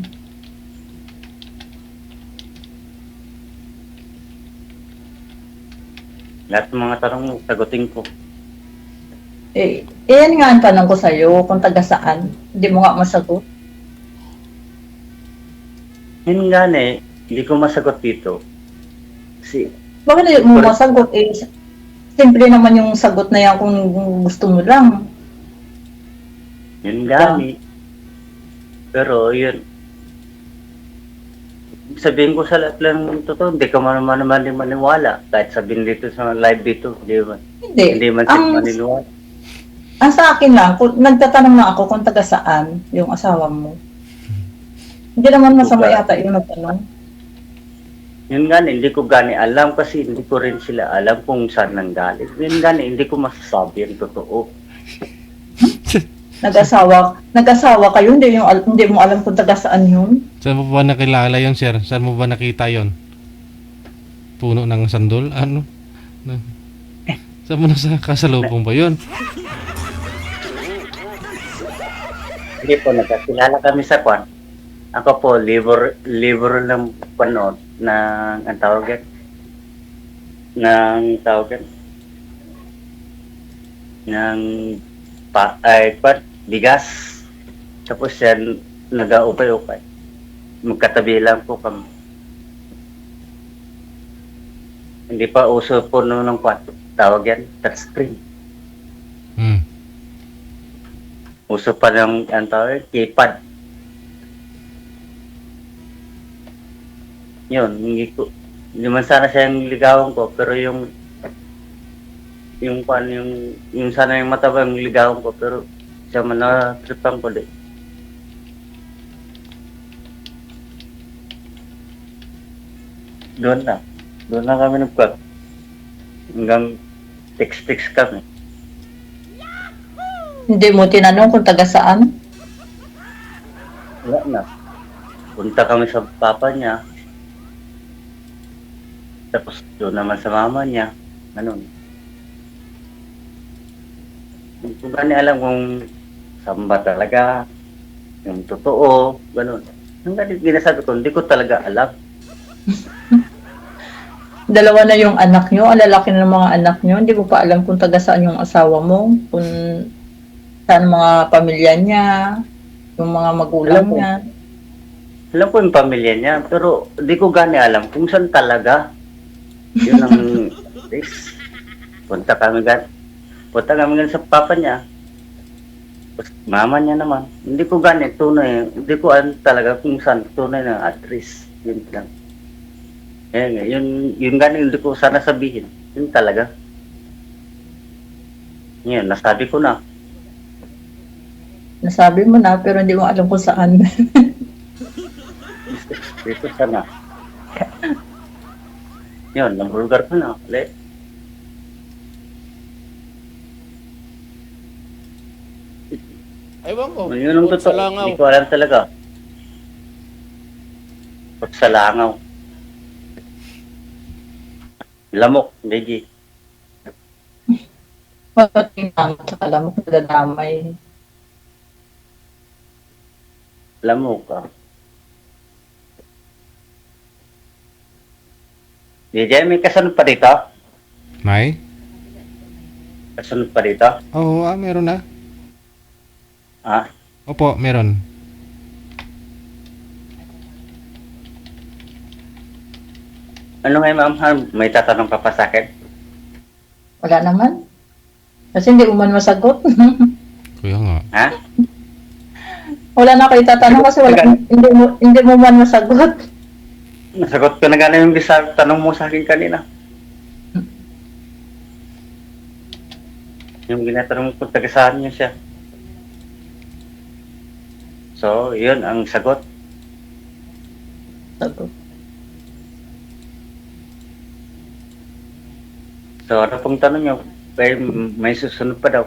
Lahat ng mga tanong mo, sagutin ko. Yan nga ang tanong ko sa'yo, kung taga saan. Hindi mo nga masagot. Yun nga hindi ko masagot dito. Kasi, Bakit hindi mo masagot? Simple naman yung sagot na yan kung gusto mo lang. yun nga Pero, yun. Sabihin ko sa lahat lang ng totoo, hindi ka man maniwala. Kahit sabihin dito sa live dito, hindi man siya maniniwala. Ang sa akin lang, kung nagtatanong na ako kung taga saan yung asawa mo. Hindi naman masama yata yung nagtanong. Yun nga hindi ko gani alam kasi hindi ko rin sila alam kung saan nanggaling. Yun nga hindi ko masasabi ang totoo. Nag-asawa kayo, hindi mo alam kung taga saan yun. Saan mo ba nakilala yon, sir? Saan mo ba nakita yon? Puno ng sandol? Ano? Saan mo nasa kasalubong ba yon? Hindi po, nagkakilala kami sa kwan. Ako po, libro ng panood ng ang tawagan. Ng bigas. Tapos yan, nag-aupay-upay. Magkatabi lang po kami. Hindi pa uso po ng kwan. Tawag yan, touchscreen. Uso pa ng keypad. Yun, hindi man sana siya yung ligawan ko, pero yung sana yung matabang ligawan ko, pero siya man na-tripan ko din. Doon na kami nagpag. Hanggang text kami. Hindi mo tinanong kung taga saan? wala na. Punta kami sa papa niya. Tapos doon naman sa mama niya. Ganun. Hindi ko gani alam kung saan ba talaga. Yung totoo. Ganun. Yung ganit ginasabi ko, hindi ko talaga alam. Dalawa na yung anak nyo, ang lalaki na ng mga anak nyo. Hindi mo pa alam kung taga saan yung asawa mo, kung saan mga pamilya niya, yung mga magulang Alam ko. niya. Alam ko yung pamilya niya, pero hindi ko gani alam kung saan talaga. Yun ang this. Punta kami gan sa papa niya. Tapos mama niya naman. Hindi ko gani tunay. Hindi ko alam talaga kung saan tunay na address. Yun lang. Yun gani hindi ko sana sabihin. Yun talaga. Ngayon, nasabi ko na. Nasabi mo na, pero hindi mo alam kung saan. Dito sana. Yun, nabulgar ko na. Ulit. Ewan ko. Yun ang Bukod sa totoo. langaw. Hindi ko alam talaga. Pag sa langaw. Lamok, Deji. Pagdating naman, tsaka alam mo kung dadamay. Lamok ka. Deji, may kasunod pa dito? May? Kasunod pa dito? Oo, meron na. Ah, Opo, meron. ano nga ma'am? May tatanong ka pa sa akin? Wala naman. Kasi hindi mo man masagot. Kaya nga. Ha? Wala na kayo tatanong kasi hindi mo man masagot. Nasagot ko na gano'n yung bisa tanong mo sa akin kanina. Yung ginatanong mo kung taga saan niya siya. So, yun ang sagot. Sagot. So, ano pong tanong niyo? May susunod pa daw.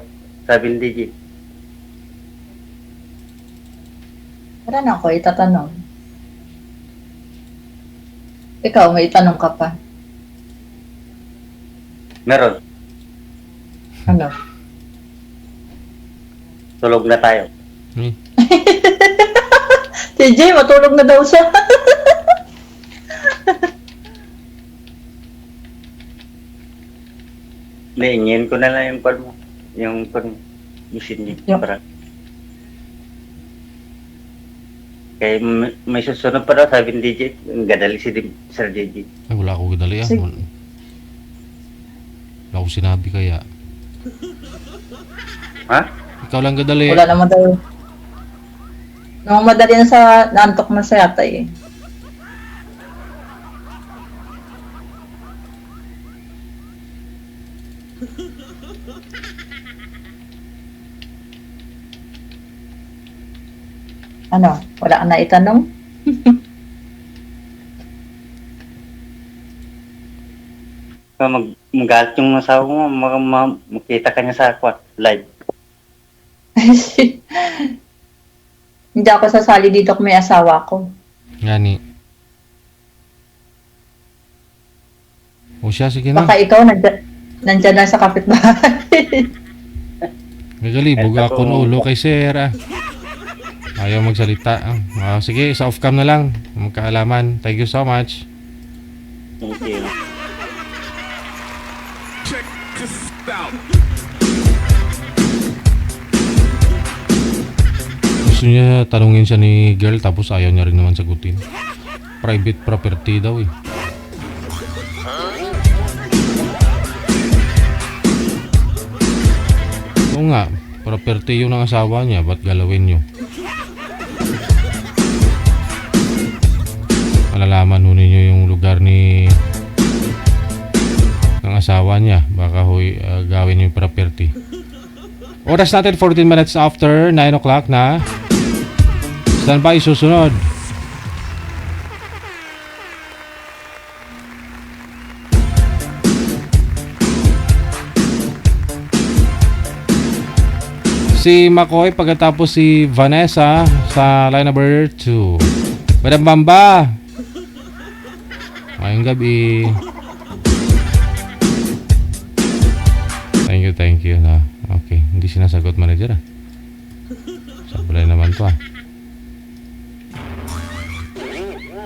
Sabi ni DJ. Wala na ako itatanong. Ikaw, may itanong ka pa. Meron. Ano? Tulog na tayo. TJ, matulog na daw siya. Naingin ko na lang yung call mo. Yung call mo. Misin niya. Yup. Para. Kaya may susunod pa daw, sabi ni DJ. Ang gadali si Sir DJ. Ay, wala ako gadali ah. Sige. Wala ako sinabi kaya. Ha? Ikaw lang gadali. Wala naman daw. Nung madali na sa naantok na sa yata eh. Ano? Wala ka na itanong? Magalit yung asawa mo, makita ka niya sa live. Hindi ako sasali dito kung may asawa ko. Gani. O siya, sige na. Baka ikaw nandyan na sa kapitbahay. Nagalibog ako ng ulo kay Sir ah. Ayaw magsalita. Sige, sa off-cam na lang. Magkaalaman. Thank you so much. Thank you. Gusto niya tanungin siya ni girl tapos ayaw niya rin naman sagutin. Private property daw eh. Oo nga, property yun ng asawa niya. Ba't galawin niyo? Malalaman ho ninyo yung lugar ni ng asawa niya. Baka gawin niyo yung property. Oras natin 14 minutes after 9 o'clock na. Standby, susunod. si McCoy, pagkatapos si Vanessa sa line number 2. Madam Bamba. Ngayong gabi. Thank you na. Okay, hindi sinasagot manager ah. Sablay naman to ah.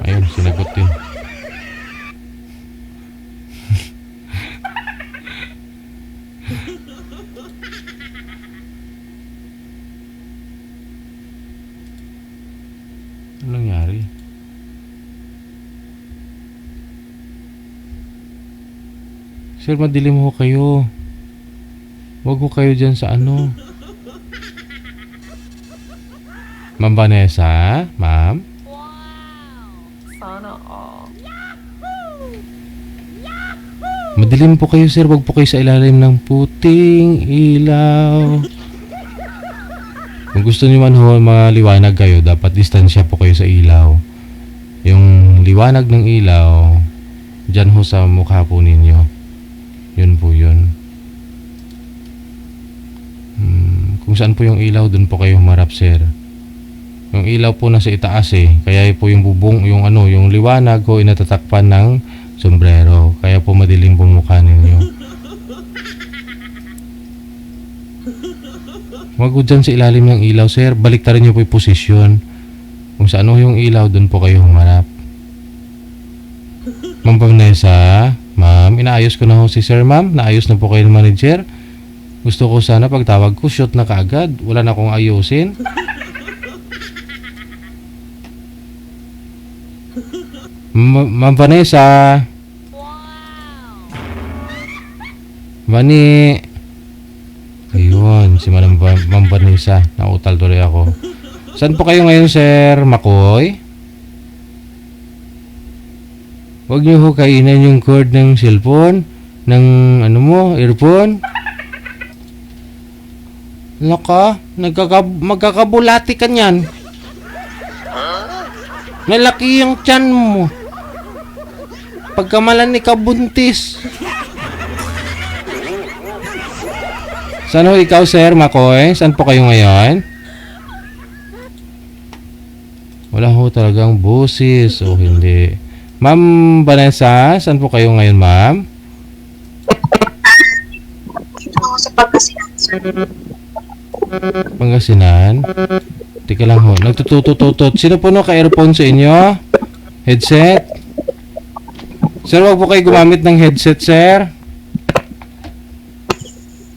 Ayun, sinagot din. Ano nangyari? Sir, madilim ho kayo. Huwag ho kayo dyan sa ano. Ma'am Vanessa? Ma'am? Sana all. Madilim po kayo, sir. Huwag po kayo sa ilalim ng puting ilaw. Kung gusto niyo man ho maliwanag kayo, dapat distansya po kayo sa ilaw. Yung liwanag ng ilaw, dyan ho sa mukha po ninyo. Yun po yun. Kung saan po yung ilaw, dun po kayo humarap, sir. Yung ilaw po nasa itaas eh. Kaya po yung bubong, yung ano, yung liwanag ko inatatakpan ng sombrero. Kaya po madilim po mukha ninyo. Huwag po dyan sa ilalim ng ilaw, sir. Baliktarin niyo po yung posisyon. Kung saan ho yung ilaw, dun po kayo humarap. Ma'am Vanessa, ma'am, inaayos ko na ho si sir, ma'am. Naayos na po kayo ng manager. Gusto ko sana pagtawag ko, shoot na kaagad. Wala na akong ayusin. Ma'am Vanessa. Vani. Ayun, si Ma'am Vanessa. Nautal tuloy ako. Saan po kayo ngayon, Sir Makoy? Huwag niyo ho kainin yung cord ng cellphone. Ng ano mo, earphone. Naka, magkakabulati ka niyan. Malaki yung tiyan mo. Pagkamalan ni kabuntis. Saan ho ikaw, Sir Makoy? Saan po kayo ngayon? Wala ho talagang busis o hindi. Ma'am Vanessa, saan po kayo ngayon, ma'am? Sa Pangasinan, sir. Pangasinan? Tika lang ho. Nagtutututot. Sino po no ka-earphone sa inyo? Headset? Sir, wag po kayo gumamit ng headset, sir.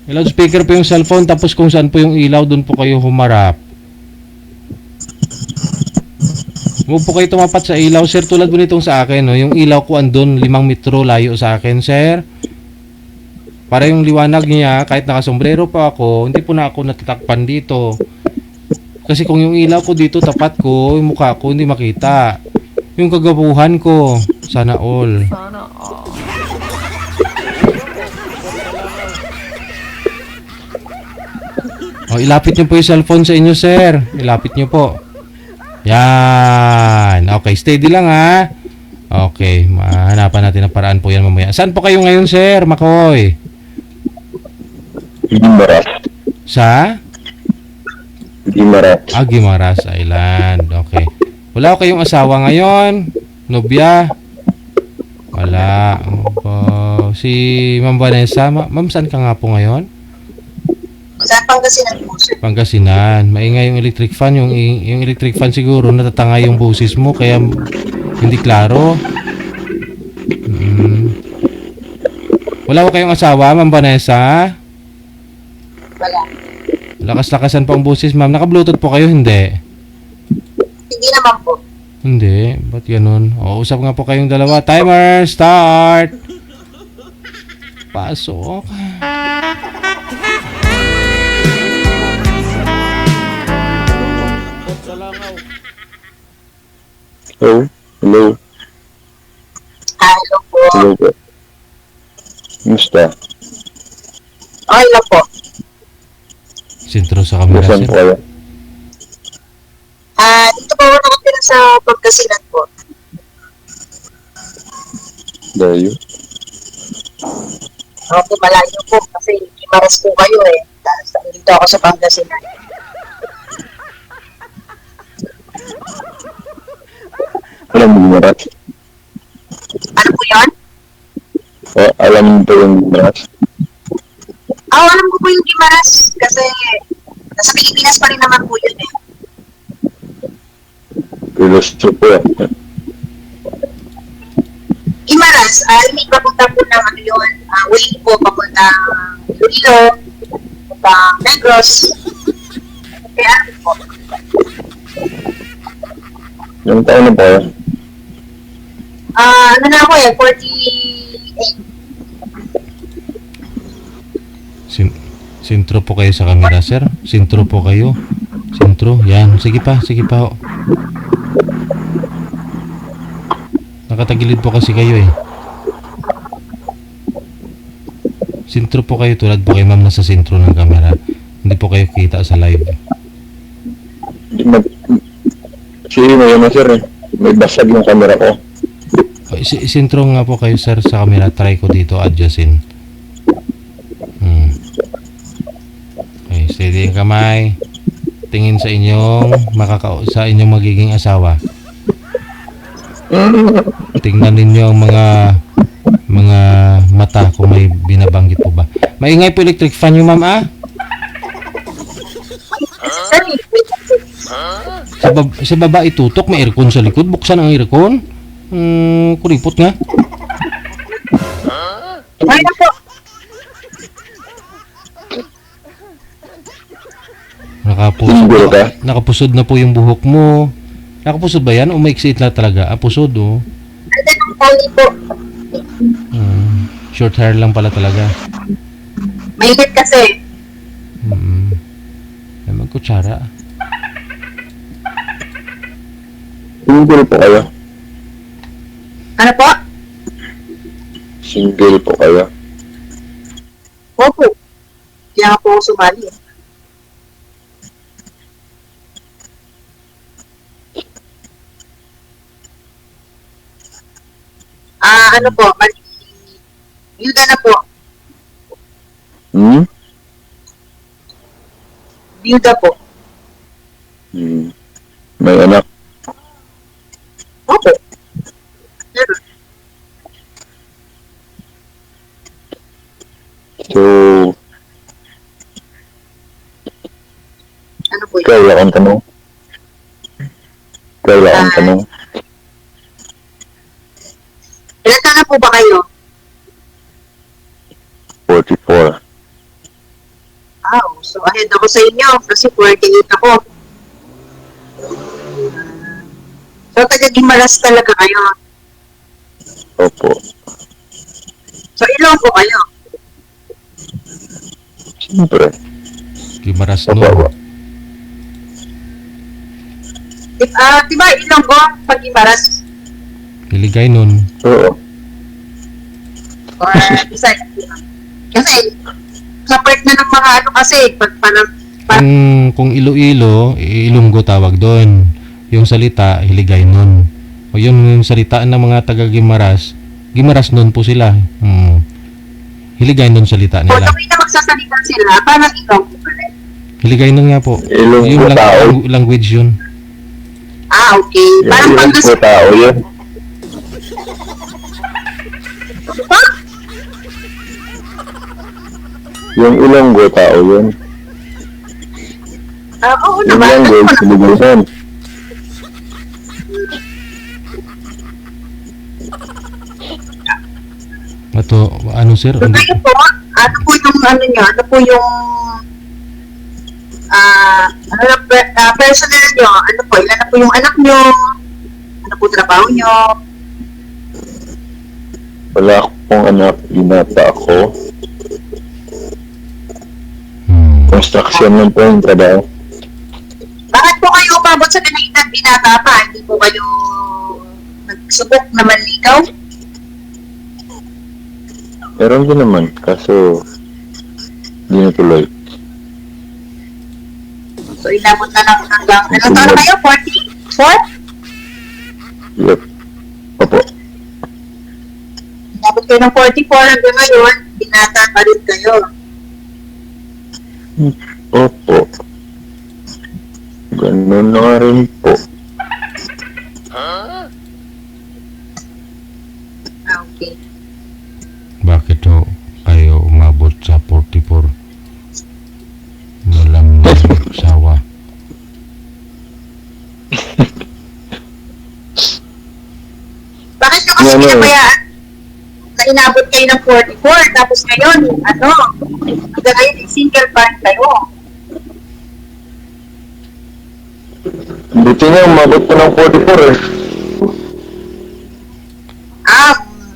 Loudspeaker po yung cellphone, tapos kung saan po yung ilaw, dun po kayo humarap. Huwag po kayo tumapat sa ilaw, sir. Tulad po nitong sa akin, no? Yung ilaw ko andun, 5 metro layo sa akin, sir. Para yung liwanag niya, kahit nakasombrero pa ako, hindi po na ako natatakpan dito. Kasi kung yung ilaw ko dito, tapat ko, yung mukha ko, hindi makita. Yung kagabuhan ko, sana all. Sana all. O, ilapit niyo po yung cellphone sa inyo, sir. Ilapit niyo po. Yan. Okay, steady lang ha. Okay, mahanapan natin ang paraan po yan mamaya. Saan po kayo ngayon, sir, Makoy? Gimaras. Sa? Gimaras. Gimaras Island. Okay. Wala ko kayong asawa ngayon? Nobya? Wala. Si Ma'am Vanessa. Ma'am, saan ka nga po ngayon? Sa Pangasinan po, sir. Pangasinan. Maingay yung electric fan. Yung electric fan siguro natatangay yung boses mo kaya hindi klaro. Wala ko kayong asawa, Ma'am Vanessa? Wala. Lakas-lakasan pa ang boses, ma'am. Naka-bluetooth po kayo, hindi? Hindi naman po. Hindi. Ba't ganun? O, usap nga po kayong dalawa. Timer, start! Pasok. Hello? Hello? Hello po. Hello po. Kumusta? Okay lang po. Sintro sa camera, Saan po kayo? Dito po ako nakatira sa Pangasinan po. Dayo? Okay, malayo po kasi Gimaras po kayo eh. Sa dito ako sa Pangasinan. Alam mo Gimaras? Ano po yun? Alam mo po yung Gimaras? Alam ko po yung Gimaras kasi nasa Pilipinas pa rin naman po yun eh. Piloso po yan. Gimaras, hindi papunta po ng ano yun, way po papunta Iloilo, papunta Negros. Kaya ano po? Yung taon na po yan? Ano na ako eh, 48. Sintro po kayo sa camera, sir. Sintro po kayo. Sintro. Yan. Sige pa. Sige pa. Nakatagilid po kasi kayo eh. Sintro po kayo tulad po kay ma'am nasa sintro ng camera. Hindi po kayo kita sa live. Sige mo yun sir eh. May basag yung camera ko. Sintro nga po kayo sir sa camera. Try ko dito adjustin. Okay, steady yung kamay. Tingin sa inyong sa inyong magiging asawa. Tingnan ninyo ang mga mata kung may binabanggit po ba. Maingay po electric fan yung ma'am ah. Sa baba itutok, may aircon sa likod. Buksan ang aircon. Kuripot nga. Ay na po. Nakapusod na po yung buhok mo. Nakapusod ba yan? O maiksi na talaga? Pusod oh. Ando ng tali po. Short hair lang pala talaga. Mainit kasi. Ay magkutsara. Single po kayo? Ano po? Single po kayo? Opo. Kaya nga po ako sumali eh. Ano po, Yuda na po. Yuda po. May anak? Opo. Meron. So, ano po yun? kaya akong tanong? Ilan taon na po ba kayo? 44. So ahead ako sa inyo kasi 48 ako. So taga Gimaras talaga kayo? Opo. So ilan po kayo? Siyempre. Gimaras no. Diba Ilonggo pag Gimaras? Hiligay nun. Oo. Or besides, kasi sa part na ng mga ano kasi pag parang Kung Iloilo, Ilonggo tawag doon. Yung salita, Hiligay nun. O yung salitaan ng mga taga Gimaras, Gimaras nun po sila. Hiligay nun salita kung nila. tuwing na magsasalita sila, parang Ilonggo pa rin. Hiligay nun nga po. Ilonggo Yung tao. language yun. Okay. Parang Ilonggo tao yun. Yung Ilonggo tao yun. Oo Yung naman. language, Iligasan. Ito, ano sir? So kayo po, ano po yung ano nyo? Ano po yung personal nyo? Ano po? Ilan na po yung anak nyo? Ano po trabaho nyo? Wala akong anak, binata ako. Construction lang po yung trabaho. Bakit po kayo umabot sa ganang edad binata pa? Hindi po kayo nagsubok na manligaw? Meron din naman, kaso di natuloy. So inabot na lang hanggang, ano taon na kayo? 44? Yep. Opo. Inabot kayo ng 44 hanggang ngayon, binata pa rin kayo. Opo. Ganun na nga rin po. Okay. Bakit ho kayo umabot sa 44? Walang asawa. Bakit nyo kasi Ano? pinabayaan na inabot kayo ng 44, tapos ngayon, ano, hanggang ngayon single parent kayo. Buti nga, umabot po ng 44 eh.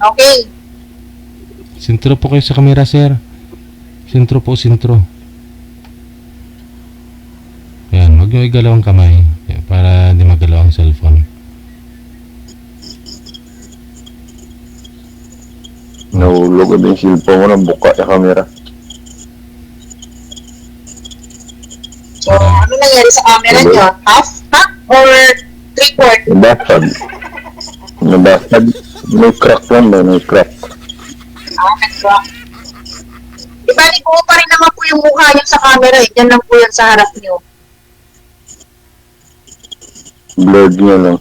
Okay. Sintro po kayo sa kamera, sir. Sintro po, sintro. Yan, huwag nyo igalaw ang kamay para hindi magalaw ang cellphone. Nahulog din yung cellphone mo ng buka sa camera. So, ano nangyari sa camera nyo? Half or 3/4? Nabasag. Nabasag. May crack lang ba? May crack. Nag-crack. Di ba, buo pa rin naman po yung mukha nyo sa camera eh. Yan lang po yan sa harap nyo. Blurred niya lang.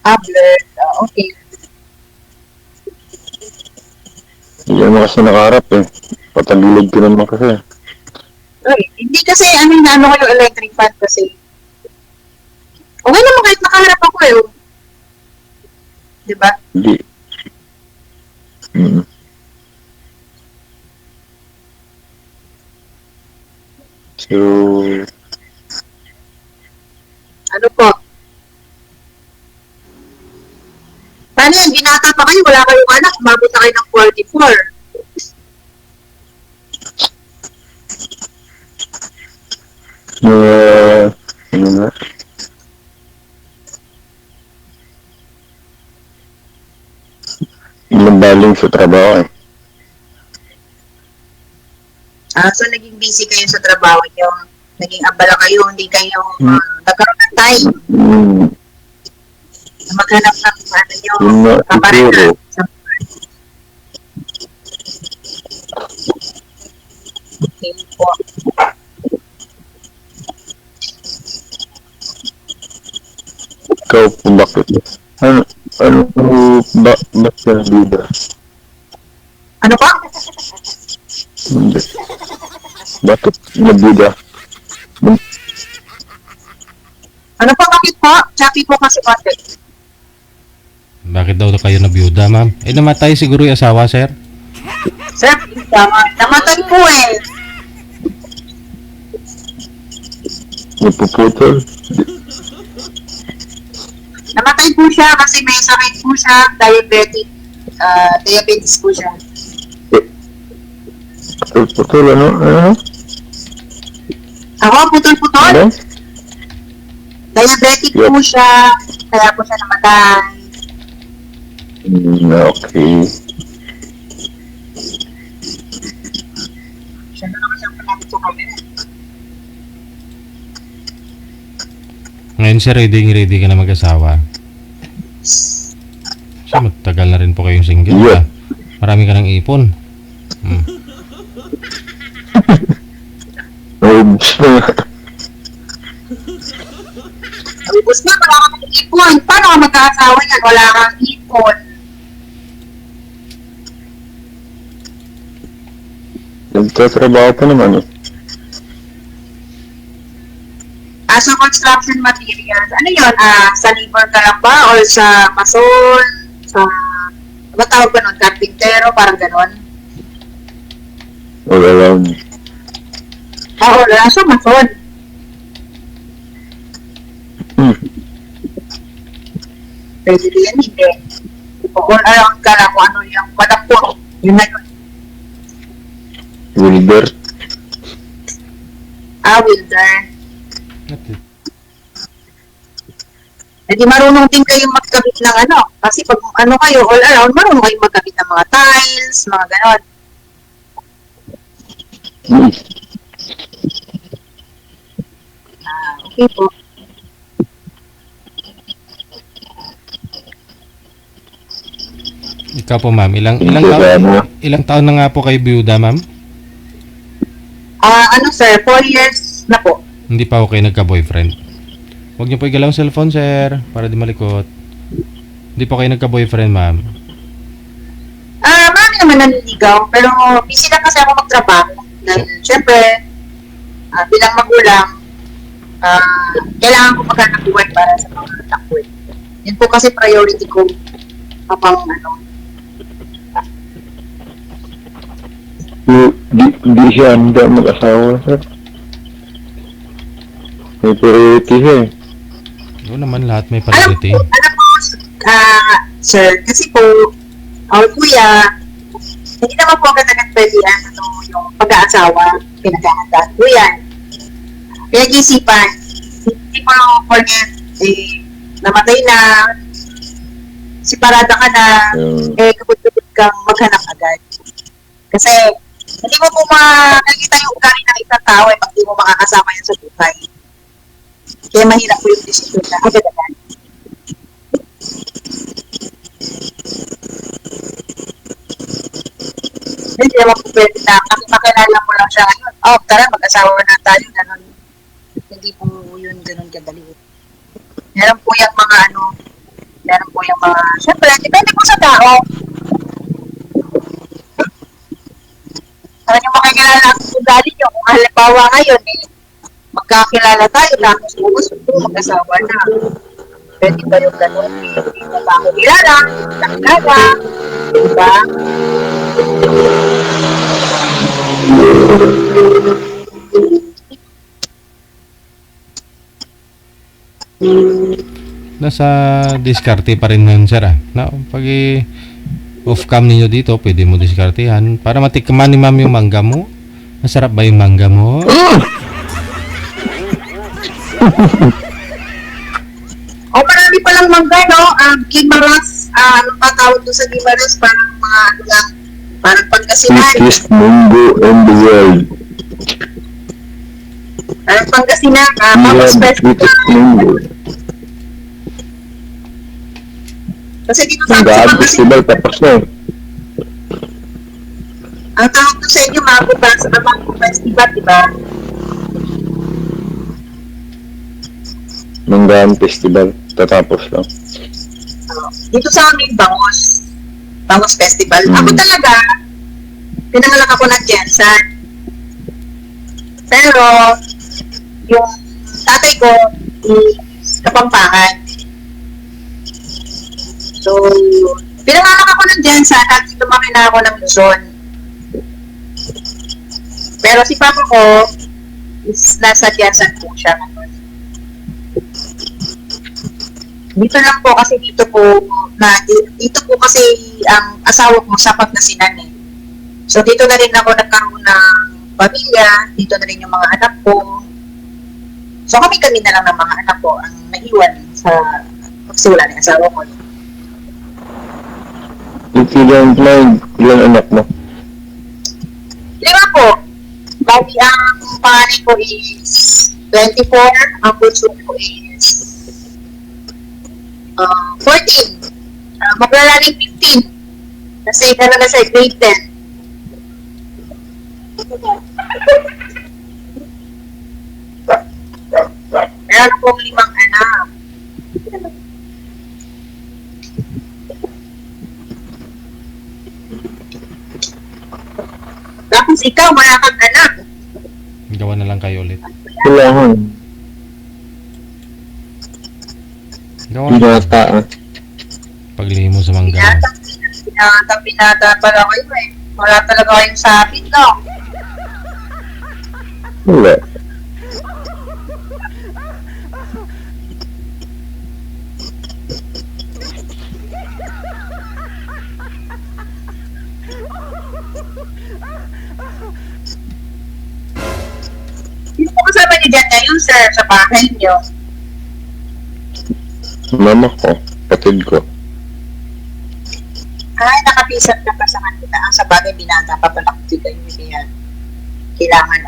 Blurred. Okay. Hindi naman kasi nakaharap eh. Patagilid ko naman kasi. Ay, hindi kasi, ano ko yung electric fan kasi. Okay naman kahit nakaharap ako eh. Di ba? Hindi. So, Ano po? Paano yan? Binata pa kayo, wala kayong anak, umabot na kayo ng 44. ano na? Nabaling sa trabaho eh. So naging busy kayo sa trabaho nyo. Naging abala kayo, hindi kayo nagkaroon ng time na maghanap ng ano nyo, Yun nga, kapareha. siguro. Okay po. Ikaw po bakit? Ba't ka nabida? Ano pa? Hindi. Bakit nabida? Ano pa, bakit po? Choppy po kasi bakit? Bakit daw kayo na biyuda, ma'am? Namatay siguro yung asawa, sir. Sir, namatay po eh. Napuputol? Namatay po siya kasi may sakit po siya, diabetes po siya. Putol, ano? Ako, putol-putol? Ano? Diabetic po siya, kaya po siya namatay. Okay. Siya na naman siyang palapit sa camera. Ngayon, sir, ready ka na mag-asawa. Siya, matagal na rin po kayong single. Yeah. Marami ka ng ipon. Ubus na, wala kang ipon. Paano ka magkakasawa niyan? Wala kang ipon. Nagtatrabaho pa naman eh. Sa construction materials, ano yun? Sa labor ka lang ba? Or sa mason? Sa, ano tawag ba nun? Carpintero? Parang ganon? All around. Wala siya mason. Pwede din, hindi. All around ka lang kung ano yung madapuro. Yun na yun. Wilber. Wilder. Eh di marunong din kayong magkabit ng ano. Kasi pag ano kayo, all around, marunong kayong magkabit ng mga tiles, mga ganon. Okay po. Ikaw po, ma'am. Ilang taon na nga po kayo biyuda, ma'am? Ano sir, 4 years na po. Hindi pa okay nagka-boyfriend. Huwag niyo po igalaw ang cellphone, sir, para di malikot. Hindi pa kayo nagka-boyfriend, ma'am. Marami naman naniligaw, pero busy lang kasi ako magtrabaho. Dahil, syempre, bilang magulang, kailangan ko maghanap buhay para sa mga anak ko. Yun po kasi priority ko kapag Hindi siya handa mag-asawa, sir. May priority siya eh. Oo naman, lahat may priority. Alam mo, sir, kasi po, kuya, hindi naman po agad-agad pwede yung pag-aasawa, pinag-ahandaan po yan. Pinag-isipan, hindi po forget, namatay na, siparada ka na, kapag-kapag kang maghanap agad. Kasi, hindi mo po makikita yung ugali ng isang tao pag di mo makakasama yan sa buhay. Kaya mahirap po yung decision na agad-agad. Hindi naman po pwede na kasi makilala mo lang siya ngayon. Tara, mag-asawa na tayo. Ganun. Hindi po yun ganun kadali. Meron po yung mga meron po yung mga, syempre, depende po sa tao. Ano yung makikilala ang ugali nyo? Kung halimbawa ngayon, magkakilala tayo, tapos gusto mag-asawa na. Pwede ba yung gano'n? Hindi mo ba ako kilala? Nakilala? Diba? Nasa diskarte pa rin yun, sir. Na, pag off-cam ninyo dito, pwede mo diskartehan para matikman ni ma'am yung mangga mo. Masarap ba yung mangga mo? Marami palang mangga, no? Gimaras, ano pa tawag doon sa Gimaras? Parang mga lang, parang Pangasinan. Sweetest mango in the world. Parang Pangasinan, Mama's Festival. Kasi dito sa Manggaan festival tapos na eh. Ang tawag ko sa inyo, Mango Festival, di ba? Manggaan festival tatapos lang. Dito sa amin, Bangos Festival. Ako talaga, pinanganak ako ng Jensen. Pero, yung tatay ko is Kapampangan. So, pinanganak ako ng Jensen at lumaki na ako ng Luzon. Pero si papa ko is nasa Jensen po siya. Dito lang po kasi dito po kasi ang asawa ko sapat na sinan eh. So dito na rin ako nagkaroon ng pamilya, dito na rin yung mga anak ko. So kami na lang ng mga anak ko ang naiwan sa pagsiwala ng asawa ko. Ilan anak mo? 5 po. Bali ang panganay ko is 24, ang bunso ko is 14. Maglalaring 15. Kasi gano'n na sa grade 10. Meron akong 5 anak. Tapos ikaw, wala kang anak. Gawa na lang kayo ulit. Kailangan. Gawa na lang. Paglihi mo sa mangga. Pinata pala kayo eh. Wala talaga kayong sapit, no? Wala. Sino po kasama niyo dyan ngayon, sir, sa bahay niyo? Mama ko, kapatid ko. Ay, nakapisat ka pa sa kanila. Ang sa bagay, binata pa pala kung kayo niya. Kailangan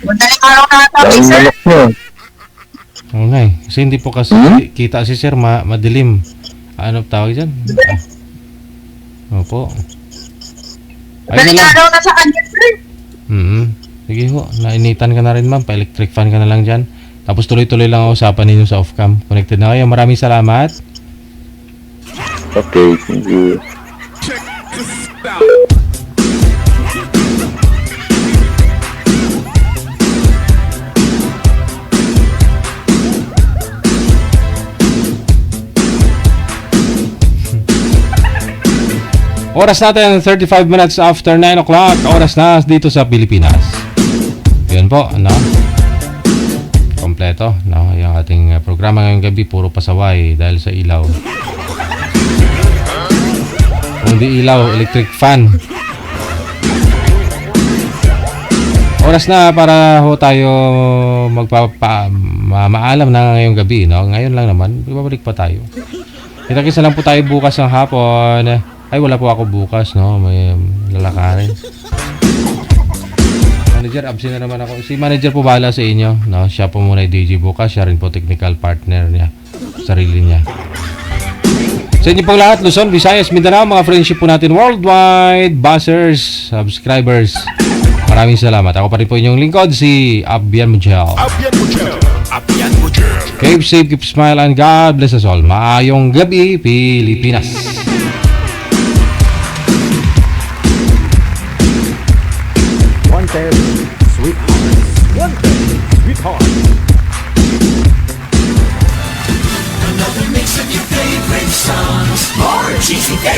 Madaling araw na ito, sir. Kasi hindi po kasi kita si sir, madilim. Ano tawag dyan? Opo. Ayun na lang. Nalilaraw na sa kanya, sir. Sige ho, nainitan ka na rin ma'am, pa-electric fan ka na lang dyan. Tapos tuloy-tuloy lang ang usapan ninyo sa off-cam. Connected na kayo, maraming salamat. Okay, thank you. Oras natin, 35 minutes after 9 o'clock. Oras na dito sa Pilipinas. Yun po, ano? Kompleto, no? Yung ating programa ngayong gabi, puro pasaway dahil sa ilaw. Kung di ilaw, electric fan. Oras na para ho tayo maalam na ngayong gabi, no? Ngayon lang naman, babalik pa tayo. Kita-kisa lang po tayo bukas ng hapon. Ay, wala po ako bukas, no? May lalakarin. Manager, absent na naman ako. Si manager po bahala sa inyo, no? Siya po muna yung DJ bukas. Siya rin po technical partner niya. Sarili niya. Sa inyo pong lahat, Luzon, Visayas, Mindanao, mga friendship po natin worldwide, buzzers, subscribers. Maraming salamat. Ako pa rin po inyong lingkod, si Abian Mujel. Keep safe, keep smile, and God bless us all. Maayong gabi, Pilipinas. Sweetheart. Another mix of your favorite songs. More cheesy